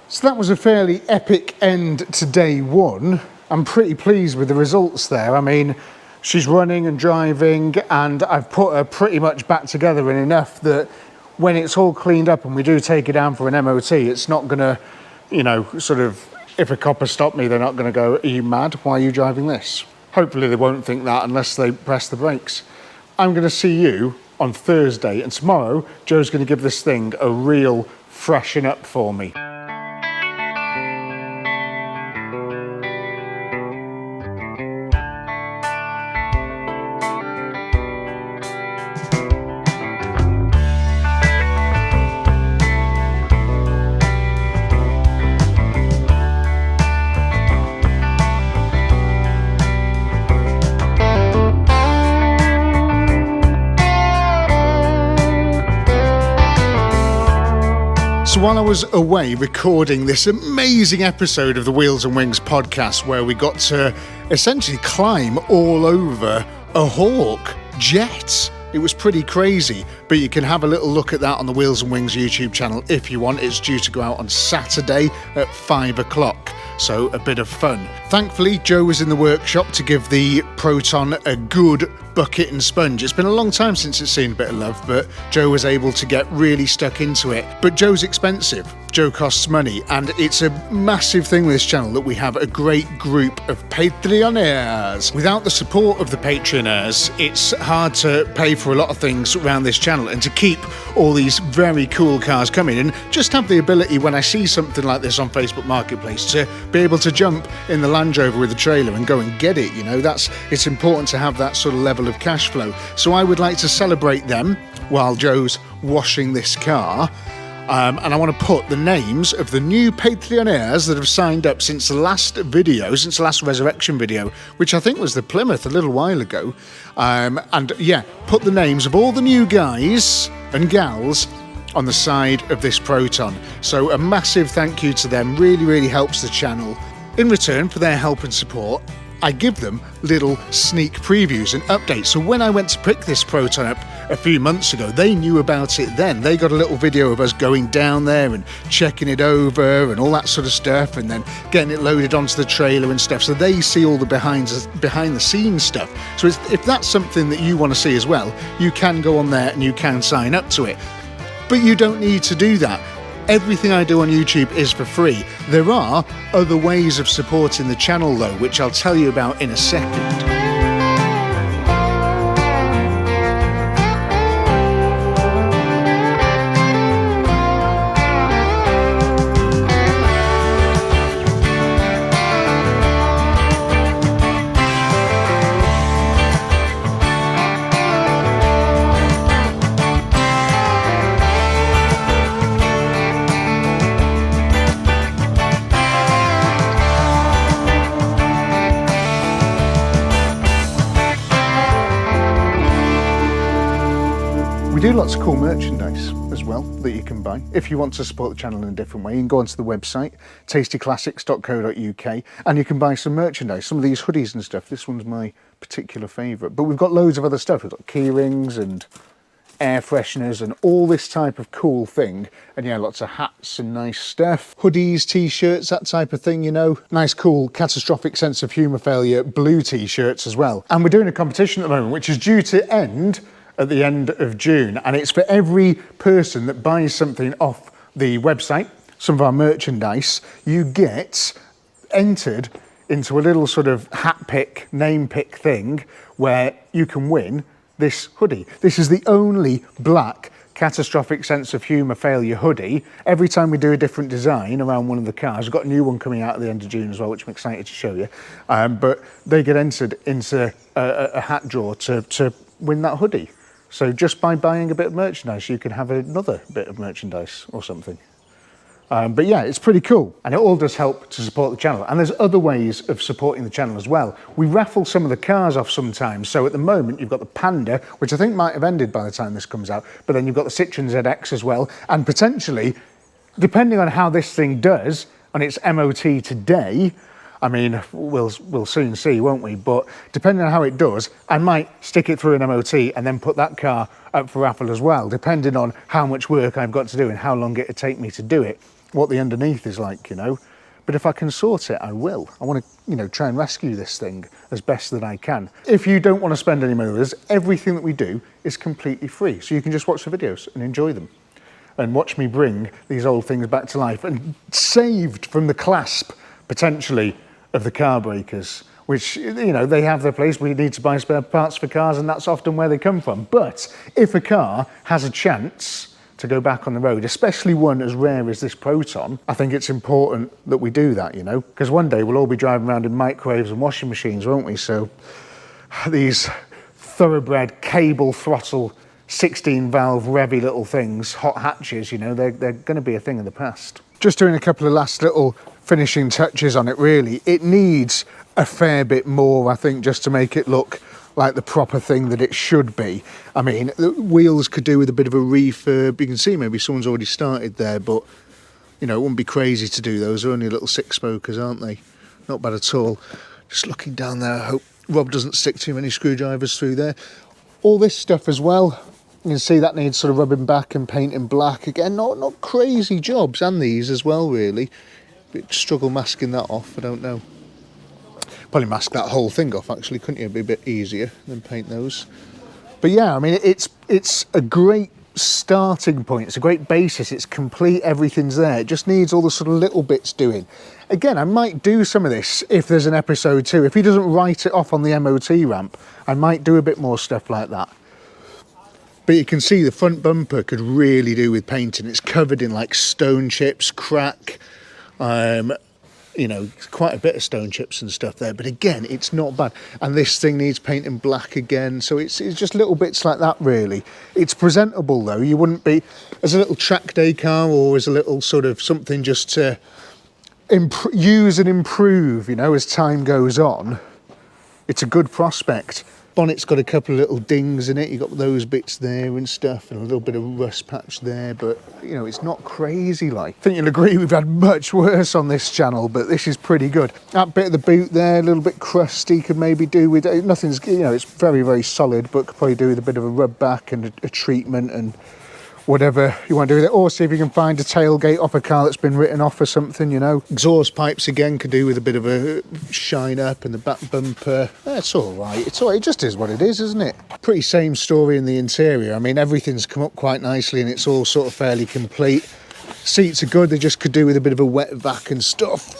A: So that was a fairly epic end to day one. I'm pretty pleased with the results there. I mean, she's running and driving, and I've put her pretty much back together in enough that when it's all cleaned up and we do take it down for an MOT, it's not gonna, you know, sort of, if a copper stopped me, they're not gonna go, are you mad? Why are you driving this? Hopefully they won't think that unless they press the brakes. I'm gonna see you on Thursday, and tomorrow, Joe's gonna give this thing a real freshen up for me. So while I was away recording this amazing episode of the Wheels and Wings podcast, where we got to essentially climb all over a Hawk jet, it was pretty crazy, but you can have a little look at that on the Wheels and Wings YouTube channel if you want. It's due to go out on Saturday at 5 o'clock, so a bit of fun. Thankfully, Joe was in the workshop to give the Proton a good bucket and sponge. It's been a long time since it's seen a bit of love, but Joe was able to get really stuck into it. But Joe's expensive. Joe costs money, and it's a massive thing with this channel that we have a great group of Patreoners. Without the support of the Patreoners, it's hard to pay for a lot of things around this channel and to keep all these very cool cars coming, and just have the ability when I see something like this on Facebook Marketplace to be able to jump in the Land Rover with the trailer and go and get it. You know, it's important to have that sort of level of cash flow. So I would like to celebrate them while Joe's washing this car. And I want to put the names of the new Patreoners that have signed up since the last video, since the last Resurrection video, which I think was the Plymouth a little while ago. And yeah, put the names of all the new guys and gals on the side of this Proton. So a massive thank you to them. Really, really helps the channel. In return for their help and support, I give them little sneak previews and updates. So when I went to pick this Proton up a few months ago, they knew about it then. They got a little video of us going down there and checking it over and all that sort of stuff, and then getting it loaded onto the trailer and stuff. So they see all the behind the scenes stuff. So if that's something that you want to see as well, you can go on there and you can sign up to it. But you don't need to do that. Everything I do on YouTube is for free. There are other ways of supporting the channel though, which I'll tell you about in a second. We do lots of cool merchandise as well that you can buy. If you want to support the channel in a different way, you can go onto the website, tastyclassics.co.uk, and you can buy some merchandise, some of these hoodies and stuff. This one's my particular favourite, but we've got loads of other stuff. We've got key rings and air fresheners and all this type of cool thing. And yeah, lots of hats and nice stuff. Hoodies, t-shirts, that type of thing, you know. Nice, cool, catastrophic sense of humour failure blue t-shirts as well. And we're doing a competition at the moment, which is due to end at the end of June, and it's for every person that buys something off the website, some of our merchandise, you get entered into a little sort of hat pick, name pick thing where you can win this hoodie. This is the only black catastrophic sense of humour failure hoodie. Every time we do a different design around one of the cars, we've got a new one coming out at the end of June as well, which I'm excited to show you, but they get entered into a hat draw to win that hoodie. So just by buying a bit of merchandise, you can have another bit of merchandise or something. But yeah, it's pretty cool. And it all does help to support the channel. And there's other ways of supporting the channel as well. We raffle some of the cars off sometimes. So at the moment, you've got the Panda, which I think might have ended by the time this comes out. But then you've got the Citroen ZX as well. And potentially, depending on how this thing does on its MOT today, I mean, we'll soon see, won't we? But depending on how it does, I might stick it through an MOT and then put that car up for raffle as well, depending on how much work I've got to do and how long it'll take me to do it, what the underneath is like, you know. But if I can sort it, I will. I want to, you know, try and rescue this thing as best that I can. If you don't want to spend any money with us, everything that we do is completely free. So you can just watch the videos and enjoy them and watch me bring these old things back to life and saved from the clasp, potentially, of the car breakers, which, you know, they have their place. We need to buy spare parts for cars, and that's often where they come from. But if a car has a chance to go back on the road, especially one as rare as this Proton, I think it's important that we do that, you know, because one day we'll all be driving around in microwaves and washing machines, won't we? So these thoroughbred cable throttle 16 valve revvy little things, hot hatches, you know, they're going to be a thing of the past. Just doing a couple of last little finishing touches on it, really. It needs a fair bit more, I think, just to make it look like the proper thing that it should be. I mean, the wheels could do with a bit of a refurb. You can see maybe someone's already started there, but, you know, it wouldn't be crazy to do those. They're only little six-spokers, aren't they? Not bad at all. Just looking down there, I hope Rob doesn't stick too many screwdrivers through there. All this stuff as well, you can see that needs sort of rubbing back and painting black. Again, not crazy jobs, and these as well, really. Bit struggle masking that off, I don't know. Probably mask that whole thing off, actually, couldn't you? It'd be a bit easier than paint those. But yeah, I mean, it's a great starting point. It's a great basis. It's complete. Everything's there. It just needs all the sort of little bits doing. Again, I might do some of this if there's an episode 2. If he doesn't write it off on the MOT ramp, I might do a bit more stuff like that. But you can see the front bumper could really do with painting. It's covered in like stone chips, crack, you know, quite a bit of stone chips and stuff there, but again, it's not bad. And this thing needs painting black again, so it's just little bits like that, really. It's presentable, though. You wouldn't be, as a little track day car or as a little sort of something just to use and improve, you know, as time goes on. It's a good prospect. Bonnet's got a couple of little dings in it. You've got those bits there and stuff, and a little bit of rust patch there, but, you know, it's not crazy like. I think you'll agree we've had much worse on this channel, but this is pretty good. That bit of the boot there, a little bit crusty, could maybe do with, nothing's, you know, it's very, very solid, but could probably do with a bit of a rub back and a treatment and whatever you want to do with it, or see if you can find a tailgate off a car that's been written off or something, you know. Exhaust pipes again could do with a bit of a shine up, and the back bumper, it's all right. It's all right. It just is what it is, isn't it? Pretty same story in the interior. I mean, everything's come up quite nicely and it's all sort of fairly complete. Seats are good. They just could do with a bit of a wet vac and stuff.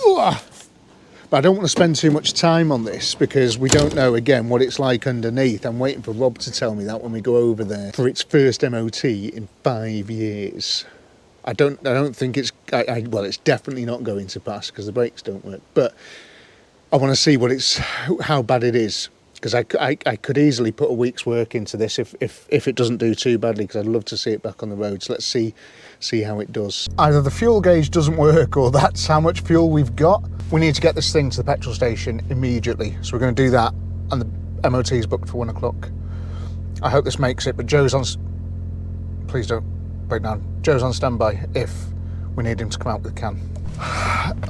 A: But I don't want to spend too much time on this because we don't know, again, what it's like underneath. I'm waiting for Rob to tell me that when we go over there for its first MOT in 5 years. I don't think it's, well, it's definitely not going to pass because the brakes don't work. But I want to see how bad it is, because I could easily put a week's work into this if it doesn't do too badly, because I'd love to see it back on the road. So let's see how it does. Either the fuel gauge doesn't work or that's how much fuel we've got. We need to get this thing to the petrol station immediately. So we're going to do that, and the MOT is booked for 1 o'clock. I hope this makes it, but Joe's on... Please don't break down. Joe's on standby if we need him to come out with a can.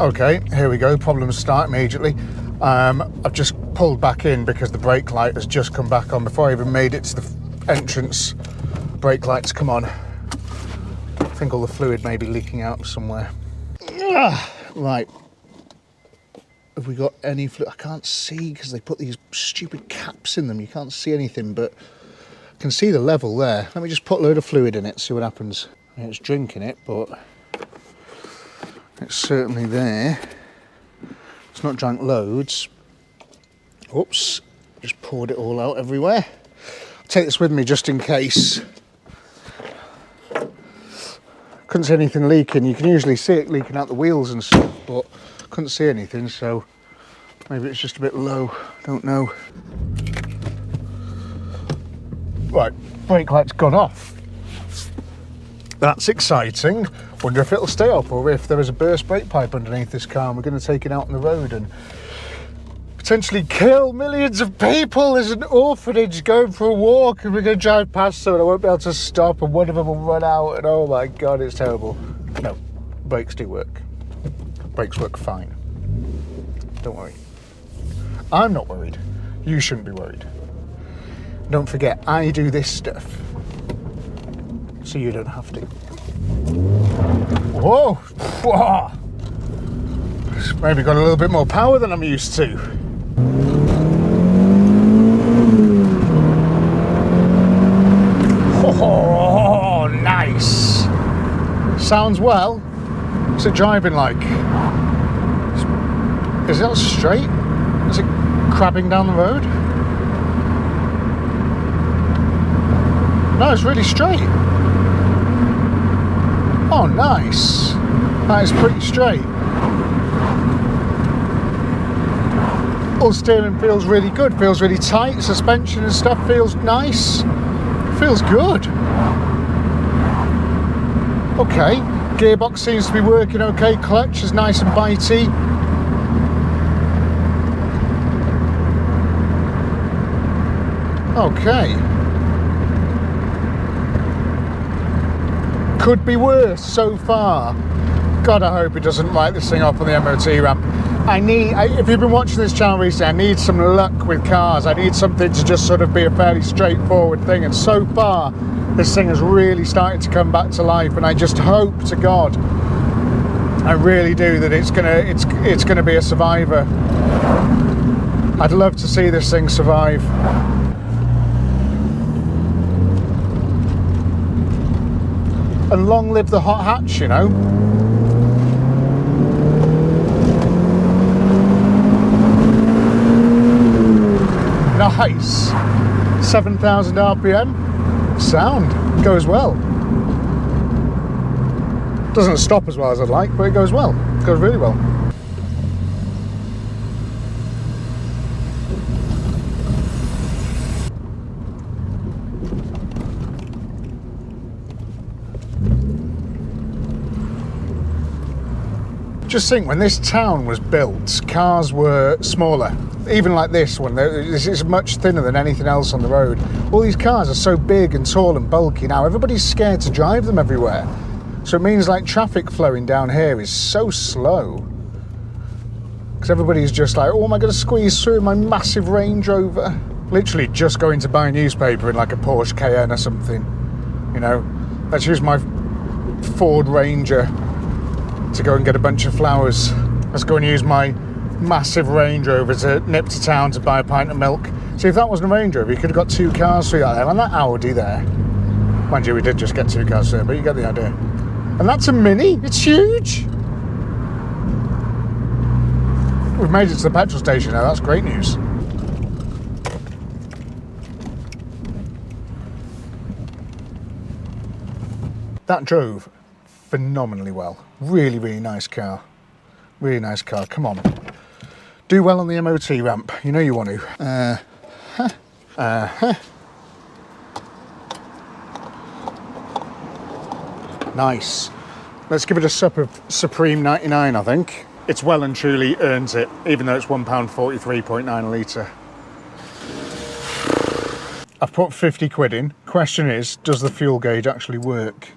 A: Okay, here we go. Problems start immediately. I've just pulled back in because the brake light has just come back on. Before I even made it to the entrance, brake light's come on. I think all the fluid may be leaking out somewhere. Right. Have we got any fluid? I can't see because they put these stupid caps in them. You can't see anything, but I can see the level there. Let me just put a load of fluid in it, see what happens. I mean, it's drinking it, but it's certainly there. It's not drank loads. Oops, just poured it all out everywhere. I'll take this with me just in case. Couldn't see anything leaking. You can usually see it leaking out the wheels and stuff, but couldn't see anything, so maybe it's just a bit low, don't know. Right, brake light's gone off. That's exciting. Wonder if it'll stay up, or if there is a burst brake pipe underneath this car and we're going to take it out on the road and potentially kill millions of people. There's an orphanage going for a walk and we're going to drive past them and I won't be able to stop and one of them will run out and oh my god, it's terrible. No, brakes do work. Brakes work fine. Don't worry. I'm not worried. You shouldn't be worried. Don't forget, I do this stuff so you don't have to. Whoa! Whoa. It's maybe got a little bit more power than I'm used to. Oh, nice. Sounds well. What's it driving like? Is that straight? Is it crabbing down the road? No, it's really straight. Oh, nice. That is pretty straight. All steering feels really good, feels really tight. Suspension and stuff feels nice. Feels good. Okay, gearbox seems to be working okay. Clutch is nice and bitey. Okay. Could be worse so far. God, I hope it doesn't write this thing off on the MOT ramp. If you've been watching this channel recently, I need some luck with cars. I need something to just sort of be a fairly straightforward thing. And so far, this thing has really started to come back to life. And I just hope to God, I really do, that it's gonna be a survivor. I'd love to see this thing survive. And long live the hot hatch, you know. Nice. 7,000 RPM. Sound. Goes well. Doesn't stop as well as I'd like, but it goes well. It goes really well. Just think, when this town was built, cars were smaller. Even like this one, this is much thinner than anything else on the road. All these cars are so big and tall and bulky now, everybody's scared to drive them everywhere. So it means like traffic flowing down here is so slow. Because everybody's just like, oh, am I going to squeeze through my massive Range Rover? Literally just going to buy a newspaper in like a Porsche Cayenne or something. You know, let's use my Ford Ranger to go and get a bunch of flowers. Let's go and use my massive Range Rover to nip to town to buy a pint of milk. See, if that wasn't a Range Rover, you could have got two cars through that there. And that Audi there, mind you, we did just get two cars through, but you get the idea. And that's a Mini. It's huge. We've made it to the petrol station now. That's great news. That drove phenomenally well. Really, really nice car. Really nice car. Come on. Do well on the MOT ramp. You know you want to. Nice. Let's give it a sup of Supreme 99, I think. It's well and truly earns it, even though it's £1.43.9 a litre. I've put 50 quid in. Question is, does the fuel gauge actually work?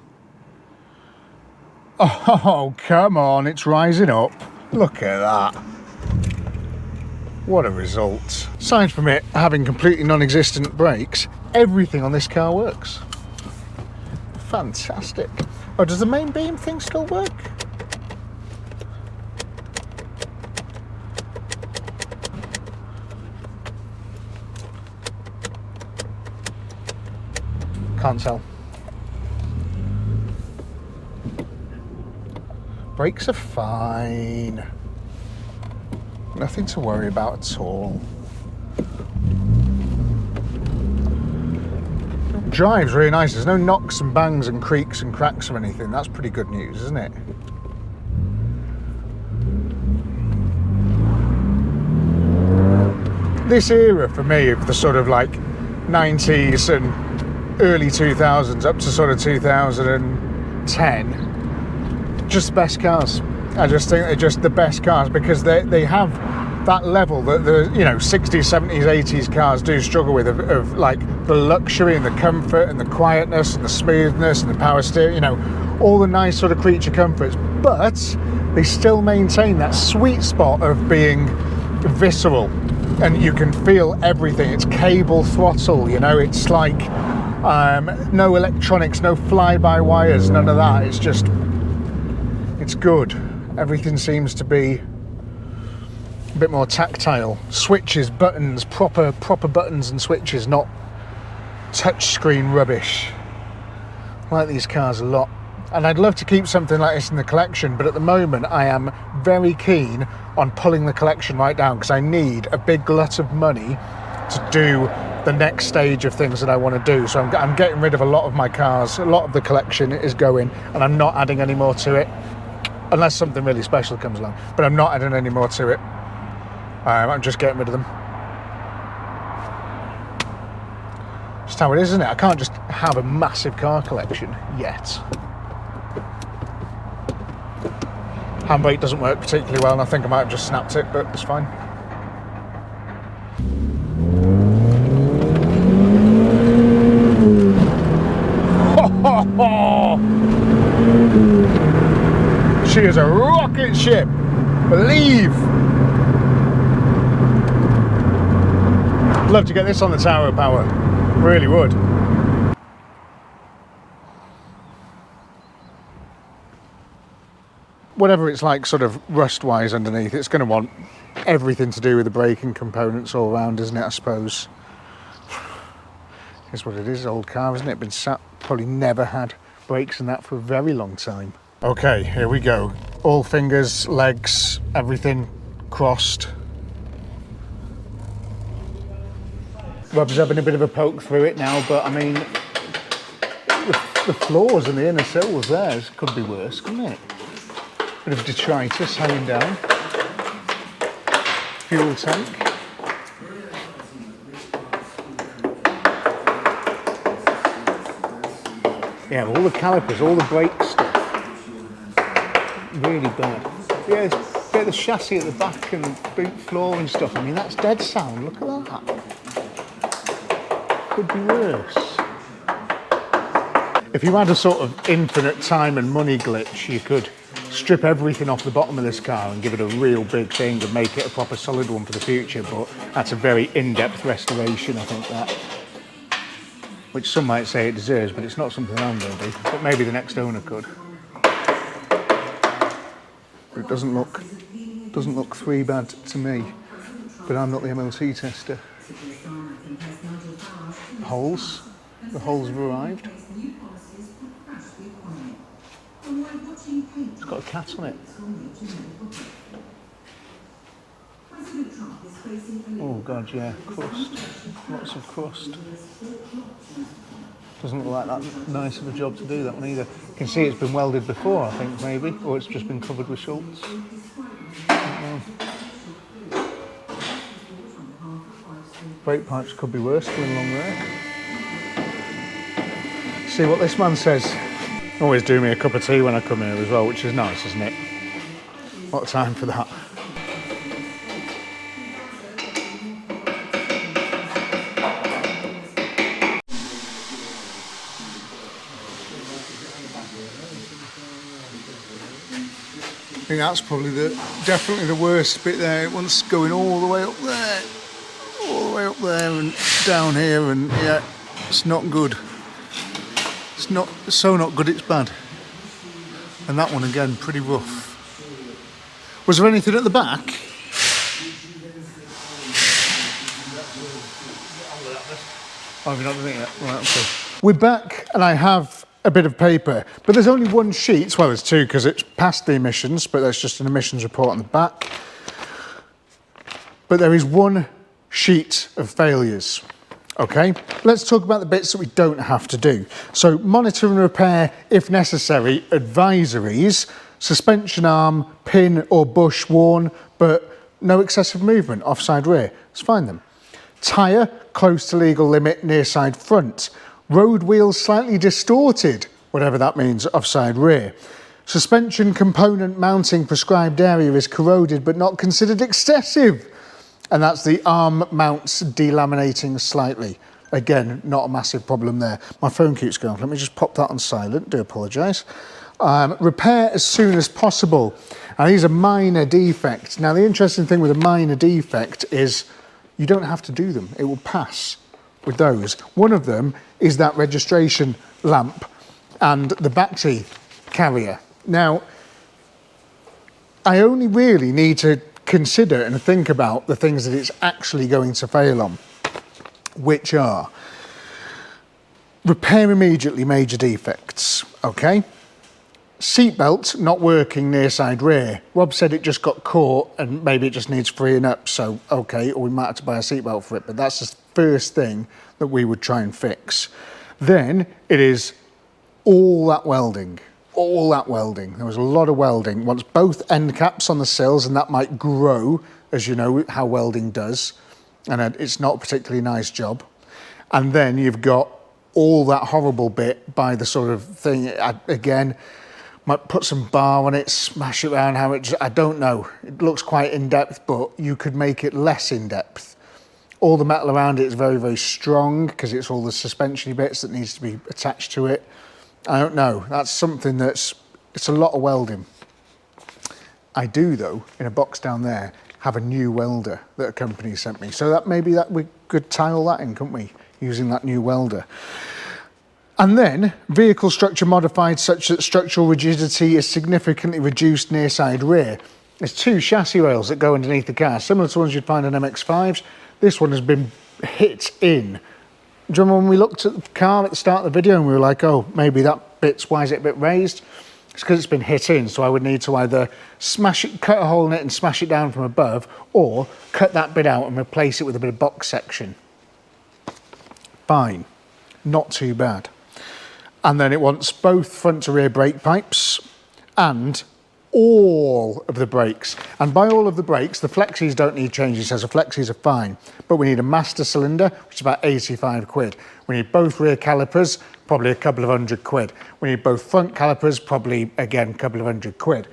A: Oh, come on, it's rising up. Look at that. What a result. Aside from it having completely non-existent brakes, everything on this car works. Fantastic. Oh, does the main beam thing still work? Can't tell. Brakes are fine. Nothing to worry about at all. Drives really nice. There's no knocks and bangs and creaks and cracks or anything. That's pretty good news, isn't it? This era for me of the sort of like 90s and early 2000s up to sort of 2010, just the best cars. I just think they're just the best cars because they have that level that the 60s, 70s, 80s cars do struggle with of like the luxury and the comfort and the quietness and the smoothness and the power steering, all the nice sort of creature comforts, but they still maintain that sweet spot of being visceral and you can feel everything. It's cable throttle, it's like no electronics, no fly-by-wires, none of that. It's good. Everything seems to be A bit more tactile. Switches, buttons, proper buttons and switches, not touchscreen rubbish. I like these cars a lot. And I'd love to keep something like this in the collection, but at the moment I am very keen on pulling the collection right down because I need a big glut of money to do the next stage of things that I want to do. So I'm getting rid of a lot of my cars, a lot of the collection is going, and I'm not adding any more to it, unless something really special comes along, but I'm not adding any more to it. I'm just getting rid of them. Just how it is, isn't it? I can't just have a massive car collection yet. Handbrake doesn't work particularly well, and I think I might have just snapped it, but it's fine. She is a rocket ship, believe. Love to get this on the Tower of Power, really would. Whatever it's like sort of rust-wise underneath, it's going to want everything to do with the braking components all around, isn't it, I suppose. It's what it is, old car, isn't it? Been sat, probably never had brakes and that for a very long time. Okay, here we go. All fingers, legs, everything crossed. Rob's having a bit of a poke through it now, but I mean, the floors and the inner sills there could be worse, couldn't it? Bit of detritus hanging down. Fuel tank. Yeah, all the calipers, all the brake stuff. Really bad. Yeah, there's a bit of the chassis at the back and boot floor and stuff. I mean, that's dead sound. Look at that. Could be worse. If you had a sort of infinite time and money glitch, you could strip everything off the bottom of this car and give it a real big thing and make it a proper solid one for the future, but that's a very in-depth restoration, I think, that. Which some might say it deserves, but it's not something I'm going to do. But maybe the next owner could. But it doesn't look three bad to me, but I'm not the MOT tester. Holes. The holes have arrived. It's got a cat on it. Oh god, yeah, crust. Lots of crust. Doesn't look like that nice of a job to do that one either. You can see it's been welded before, I think, maybe, or it's just been covered with Schultz. Brake pipes could be worse going along there. See what this man says. Always do me a cup of tea when I come here as well, which is nice, isn't it? What a time for that. I think that's probably definitely the worst bit there. One's going all the way up there, and down here, and yeah, it's not good. It's not good, it's bad. And that one again, pretty rough. Was there anything at the back? Oh, have you not done it yet? Right, okay. We're back, and I have a bit of paper, but there's only one sheet. Well, there's two because it's past the emissions, but there's just an emissions report on the back. But there is one sheet of failures. Okay, let's talk about the bits that we don't have to do. So monitor and repair, if necessary, advisories, suspension arm, pin or bush worn, but no excessive movement, offside rear. Let's find them. Tyre, close to legal limit, near side front. Road wheels slightly distorted, whatever that means, offside rear. Suspension component mounting prescribed area is corroded but not considered excessive. And that's the arm mounts delaminating slightly. Again, not a massive problem there. My phone keeps going off. Let me just pop that on silent. Do apologise. Repair as soon as possible. Now, these are minor defects. Now, the interesting thing with a minor defect is you don't have to do them. It will pass with those. One of them is that registration lamp and the battery carrier. Now, I only really need to consider and think about the things that it's actually going to fail on, which are repair immediately major defects, okay? Seatbelt not working near side rear. Rob said it just got caught and maybe it just needs freeing up, so okay, or we might have to buy a seatbelt for it, but that's the first thing that we would try and fix. Then it is all that welding. There was a lot of welding. Once both end caps on the sills, and that might grow, as you know how welding does, and it's not a particularly nice job. And then you've got all that horrible bit by the sort of thing, again, might put some bar on it, smash it around how it just, I don't know. It looks quite in-depth, but you could make it less in-depth. All the metal around it is very, very strong because it's all the suspension bits that needs to be attached to it. I don't know. That's something it's a lot of welding. I do, though, in a box down there, have a new welder that a company sent me. So that maybe that we could tie all that in, couldn't we, using that new welder. And then, vehicle structure modified such that structural rigidity is significantly reduced near side rear. There's two chassis rails that go underneath the car, similar to ones you'd find on MX-5s. This one has been hit in. Do you remember when we looked at the car at the start of the video and we were like, oh, maybe that bit's, why is it a bit raised? It's because it's been hit in, so I would need to either smash it, cut a hole in it and smash it down from above, or cut that bit out and replace it with a bit of box section. Fine, not too bad. And then it wants both front to rear brake pipes and all of the brakes. And by all of the brakes, the flexies don't need changes, so the flexies are fine. But we need a master cylinder, which is about 85 quid. We need both rear calipers, probably a couple of £100. We need both front calipers, probably, again, a couple of £100.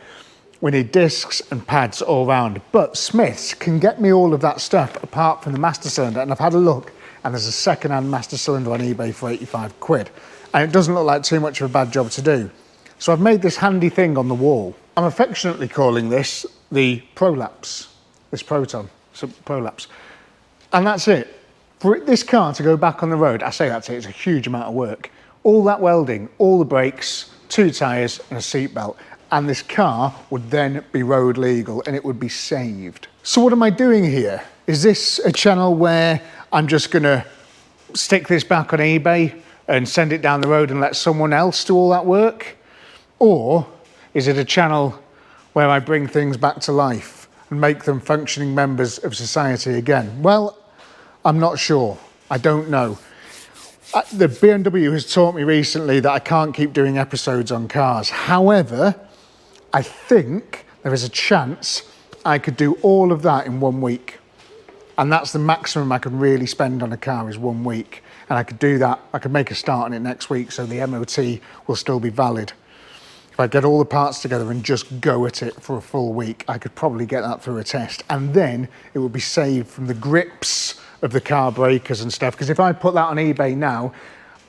A: We need discs and pads all round. But Smiths can get me all of that stuff apart from the master cylinder. And I've had a look, and there's a second-hand master cylinder on eBay for 85 quid. And it doesn't look like too much of a bad job to do. So I've made this handy thing on the wall. I'm affectionately calling this the Prolapse, this Proton, so Prolapse. And that's it. For this car to go back on the road, I say that's it, it's a huge amount of work. All that welding, all the brakes, 2 tyres and a seatbelt. And this car would then be road legal and it would be saved. So what am I doing here? Is this a channel where I'm just gonna stick this back on eBay and send it down the road and let someone else do all that work? Or is it a channel where I bring things back to life and make them functioning members of society again? Well, I'm not sure. I don't know. The BMW has taught me recently that I can't keep doing episodes on cars. However, I think there is a chance I could do all of that in 1 week. And that's the maximum I can really spend on a car is 1 week. And I could do that, I could make a start on it next week so the MOT will still be valid. If I get all the parts together and just go at it for a full week, I could probably get that through a test. And then it would be saved from the grips of the car breakers and stuff. Because if I put that on eBay now,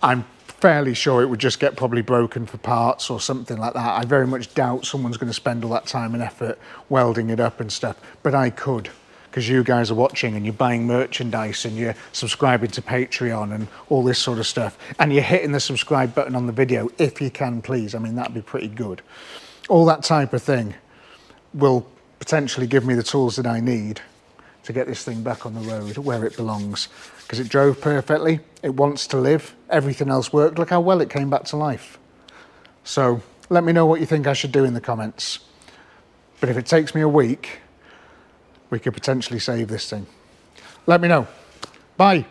A: I'm fairly sure it would just get probably broken for parts or something like that. I very much doubt someone's going to spend all that time and effort welding it up and stuff. But I could, because you guys are watching and you're buying merchandise and you're subscribing to Patreon and all this sort of stuff. And you're hitting the subscribe button on the video, if you can, please. I mean, that'd be pretty good. All that type of thing will potentially give me the tools that I need to get this thing back on the road where it belongs. Because it drove perfectly, it wants to live, everything else worked. Look how well it came back to life. So let me know what you think I should do in the comments. But if it takes me a week, we could potentially save this thing. Let me know. Bye.